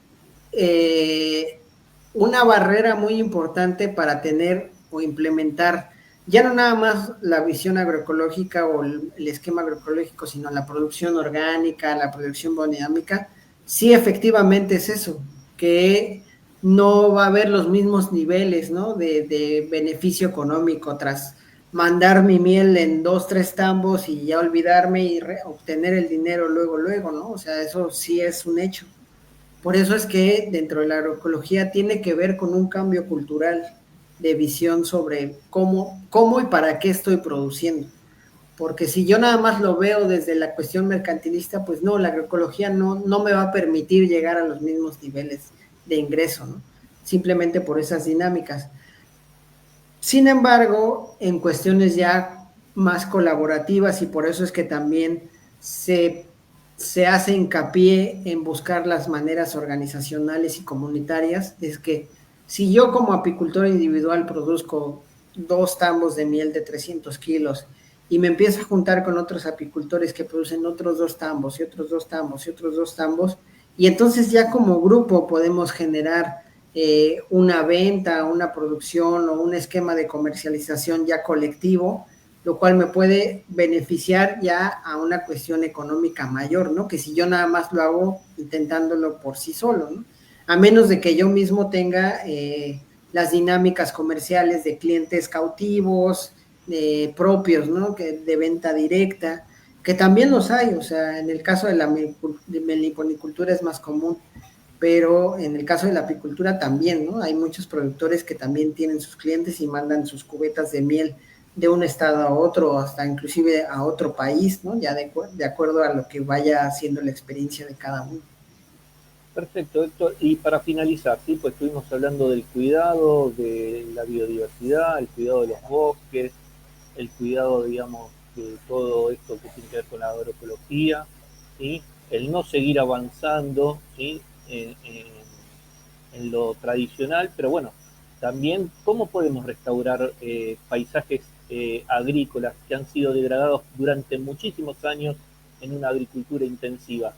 una barrera muy importante para tener o implementar ya no nada más la visión agroecológica o el esquema agroecológico, sino la producción orgánica, la producción biodinámica, sí efectivamente es eso, que no va a haber los mismos niveles, ¿no? de beneficio económico tras mandar mi miel en 2, 3 tambos y ya olvidarme y obtener el dinero luego, ¿no? O sea, eso sí es un hecho. Por eso es que dentro de la agroecología tiene que ver con un cambio cultural de visión sobre cómo y para qué estoy produciendo. Porque si yo nada más lo veo desde la cuestión mercantilista, pues no, la agroecología no me va a permitir llegar a los mismos niveles de ingreso, ¿no? Simplemente por esas dinámicas. Sin embargo, en cuestiones ya más colaborativas, y por eso es que también se hace hincapié en buscar las maneras organizacionales y comunitarias, es que si yo como apicultor individual produzco 2 tambos de miel de 300 kilos y me empiezo a juntar con otros apicultores que producen otros 2 tambos y otros 2 tambos y otros 2 tambos, y entonces ya como grupo podemos generar una venta, una producción o un esquema de comercialización ya colectivo, lo cual me puede beneficiar ya a una cuestión económica mayor, ¿no? Que si yo nada más lo hago intentándolo por sí solo, ¿no? A menos de que yo mismo tenga las dinámicas comerciales de clientes cautivos, propios, ¿no? De venta directa, que también los hay, o sea, en el caso de la meliponicultura es más común, pero en el caso de la apicultura también, ¿no? Hay muchos productores que también tienen sus clientes y mandan sus cubetas de miel de un estado a otro, hasta inclusive a otro país, ¿no? Ya de acuerdo a lo que vaya siendo la experiencia de cada uno. Perfecto, Héctor. Y para finalizar, ¿sí? Pues estuvimos hablando del cuidado de la biodiversidad, el cuidado de los bosques, el cuidado, digamos, de todo esto que tiene que ver con la agroecología, ¿sí? El no seguir avanzando, ¿sí? En lo tradicional, pero bueno, también cómo podemos restaurar paisajes agrícolas que han sido degradados durante muchísimos años en una agricultura intensiva.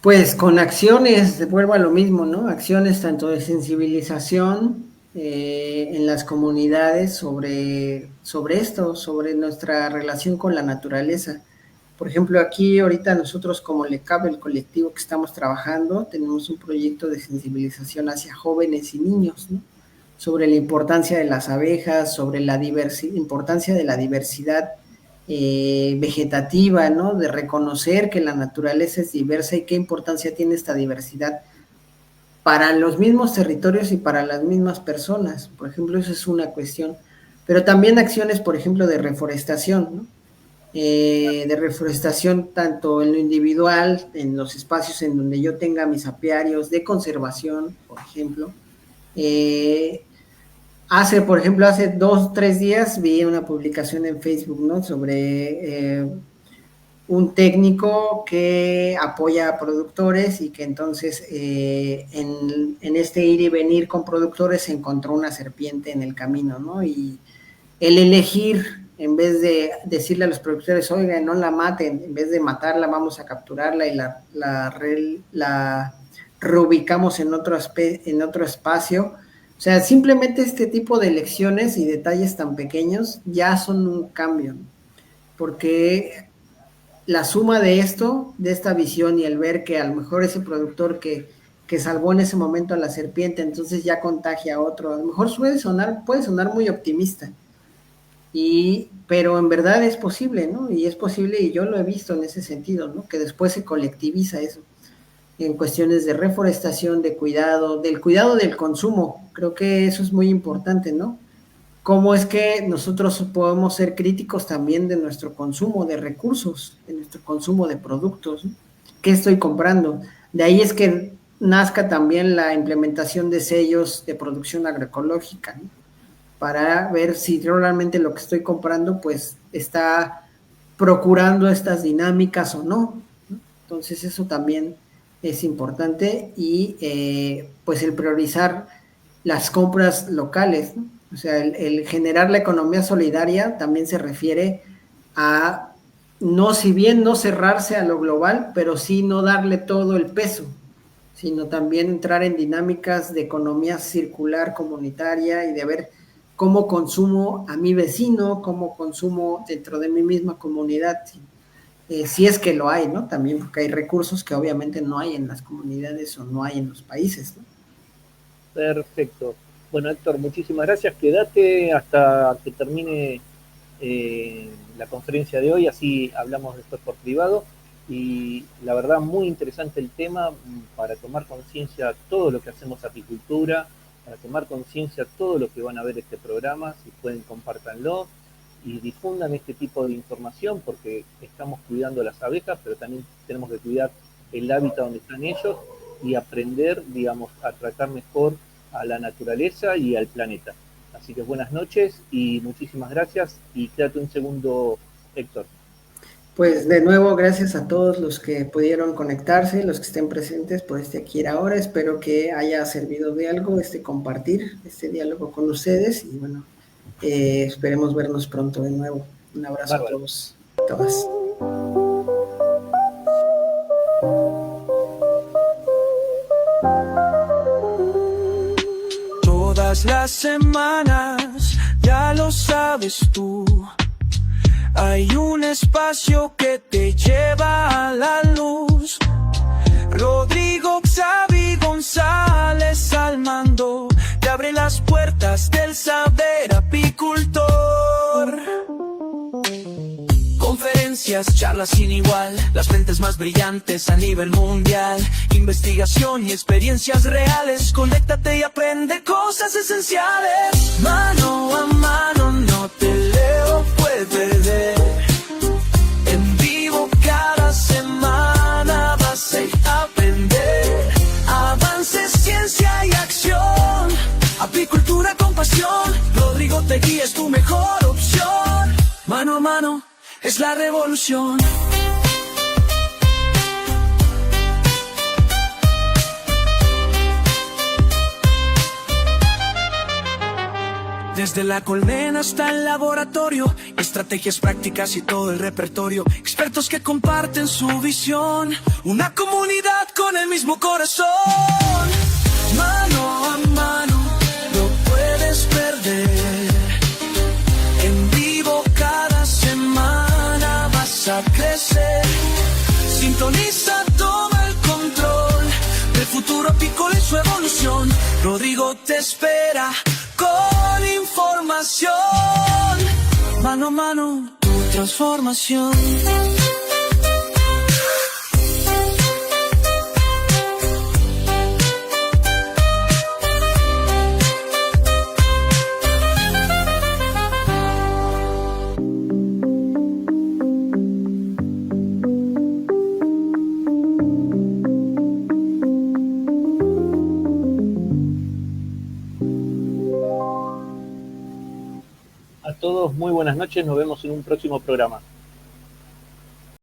Pues con acciones, vuelvo a lo mismo, ¿no? Acciones tanto de sensibilización en las comunidades sobre esto, sobre nuestra relación con la naturaleza. Por ejemplo, aquí ahorita nosotros como LECAP, el colectivo que estamos trabajando, tenemos un proyecto de sensibilización hacia jóvenes y niños, ¿no? Sobre la importancia de las abejas, sobre la importancia de la diversidad vegetativa, ¿no? De reconocer que la naturaleza es diversa y qué importancia tiene esta diversidad para los mismos territorios y para las mismas personas. Por ejemplo, eso es una cuestión. Pero también acciones, por ejemplo, de reforestación, ¿no? De reforestación tanto en lo individual, en los espacios en donde yo tenga mis apiarios, de conservación, por ejemplo. Por ejemplo, hace 2, 3 días vi una publicación en Facebook, ¿no? Sobre un técnico que apoya a productores y que entonces en este ir y venir con productores se encontró una serpiente en el camino, ¿no? Y el elegir, en vez de decirle a los productores, oigan, no la maten, en vez de matarla, vamos a capturarla y la reubicamos en otro espacio. O sea, simplemente este tipo de elecciones y detalles tan pequeños ya son un cambio, ¿no? Porque la suma de esto, de esta visión y el ver que a lo mejor ese productor que salvó en ese momento a la serpiente, entonces ya contagia a otro, a lo mejor puede sonar muy optimista, pero en verdad es posible, ¿no? Y es posible, y yo lo he visto en ese sentido, ¿no? Que después se colectiviza eso, en cuestiones de reforestación, de cuidado, del cuidado del consumo. Creo que eso es muy importante, ¿no? Cómo es que nosotros podemos ser críticos también de nuestro consumo de recursos, de nuestro consumo de productos, ¿no? ¿Qué estoy comprando? De ahí es que nazca también la implementación de sellos de producción agroecológica, ¿no? Para ver si realmente lo que estoy comprando pues está procurando estas dinámicas o no, ¿no? Entonces eso también es importante y pues el priorizar las compras locales, ¿no? O sea, el generar la economía solidaria también se refiere a no, si bien no cerrarse a lo global, pero sí no darle todo el peso, sino también entrar en dinámicas de economía circular comunitaria y de ver cómo consumo a mi vecino, cómo consumo dentro de mi misma comunidad. si es que lo hay, ¿no? También porque hay recursos que obviamente no hay en las comunidades o no hay en los países, ¿no? Perfecto. Bueno, Héctor, muchísimas gracias. Quédate hasta que termine la conferencia de hoy, así hablamos después por privado. Y la verdad, muy interesante el tema para tomar conciencia todo lo que hacemos apicultura, para tomar conciencia todo lo que van a ver este programa. Si pueden, compártanlo y difundan este tipo de información, porque estamos cuidando las abejas, pero también tenemos que cuidar el hábitat donde están ellos y aprender, digamos, a tratar mejor a la naturaleza y al planeta. Así que buenas noches y muchísimas gracias. Y quédate un segundo, Héctor. Pues de nuevo, gracias a todos los que pudieron conectarse, los que estén presentes por aquí y ahora. Espero que haya servido de algo compartir este diálogo con ustedes y bueno, esperemos vernos pronto de nuevo. Un abrazo a todos, todas. Todas las semanas, ya lo sabes tú, hay un espacio que te lleva a la luz. Rodrigo Xavi González al mando, te abre las puertas del saber apicultor. Conferencias, charlas sin igual, las mentes más brillantes a nivel mundial, investigación y experiencias reales, conéctate y aprende cosas esenciales. Mano a mano, no te leo, puedes perder. En vivo cada semana vas a aprender. Avances, ciencia y acción, apicultura con pasión. Rodrigo te guía, es tu mejor opción. Mano a mano es la revolución. Desde la colmena hasta el laboratorio, estrategias prácticas y todo el repertorio, expertos que comparten su visión, una comunidad con el mismo corazón. Mano a mano, no puedes perder. En vivo cada semana vas a crecer. Sintoniza, toma el control del futuro apícola y su evolución. Rodrigo te espera con información. Mano a mano, tu transformación. A todos, muy buenas noches, nos vemos en un próximo programa.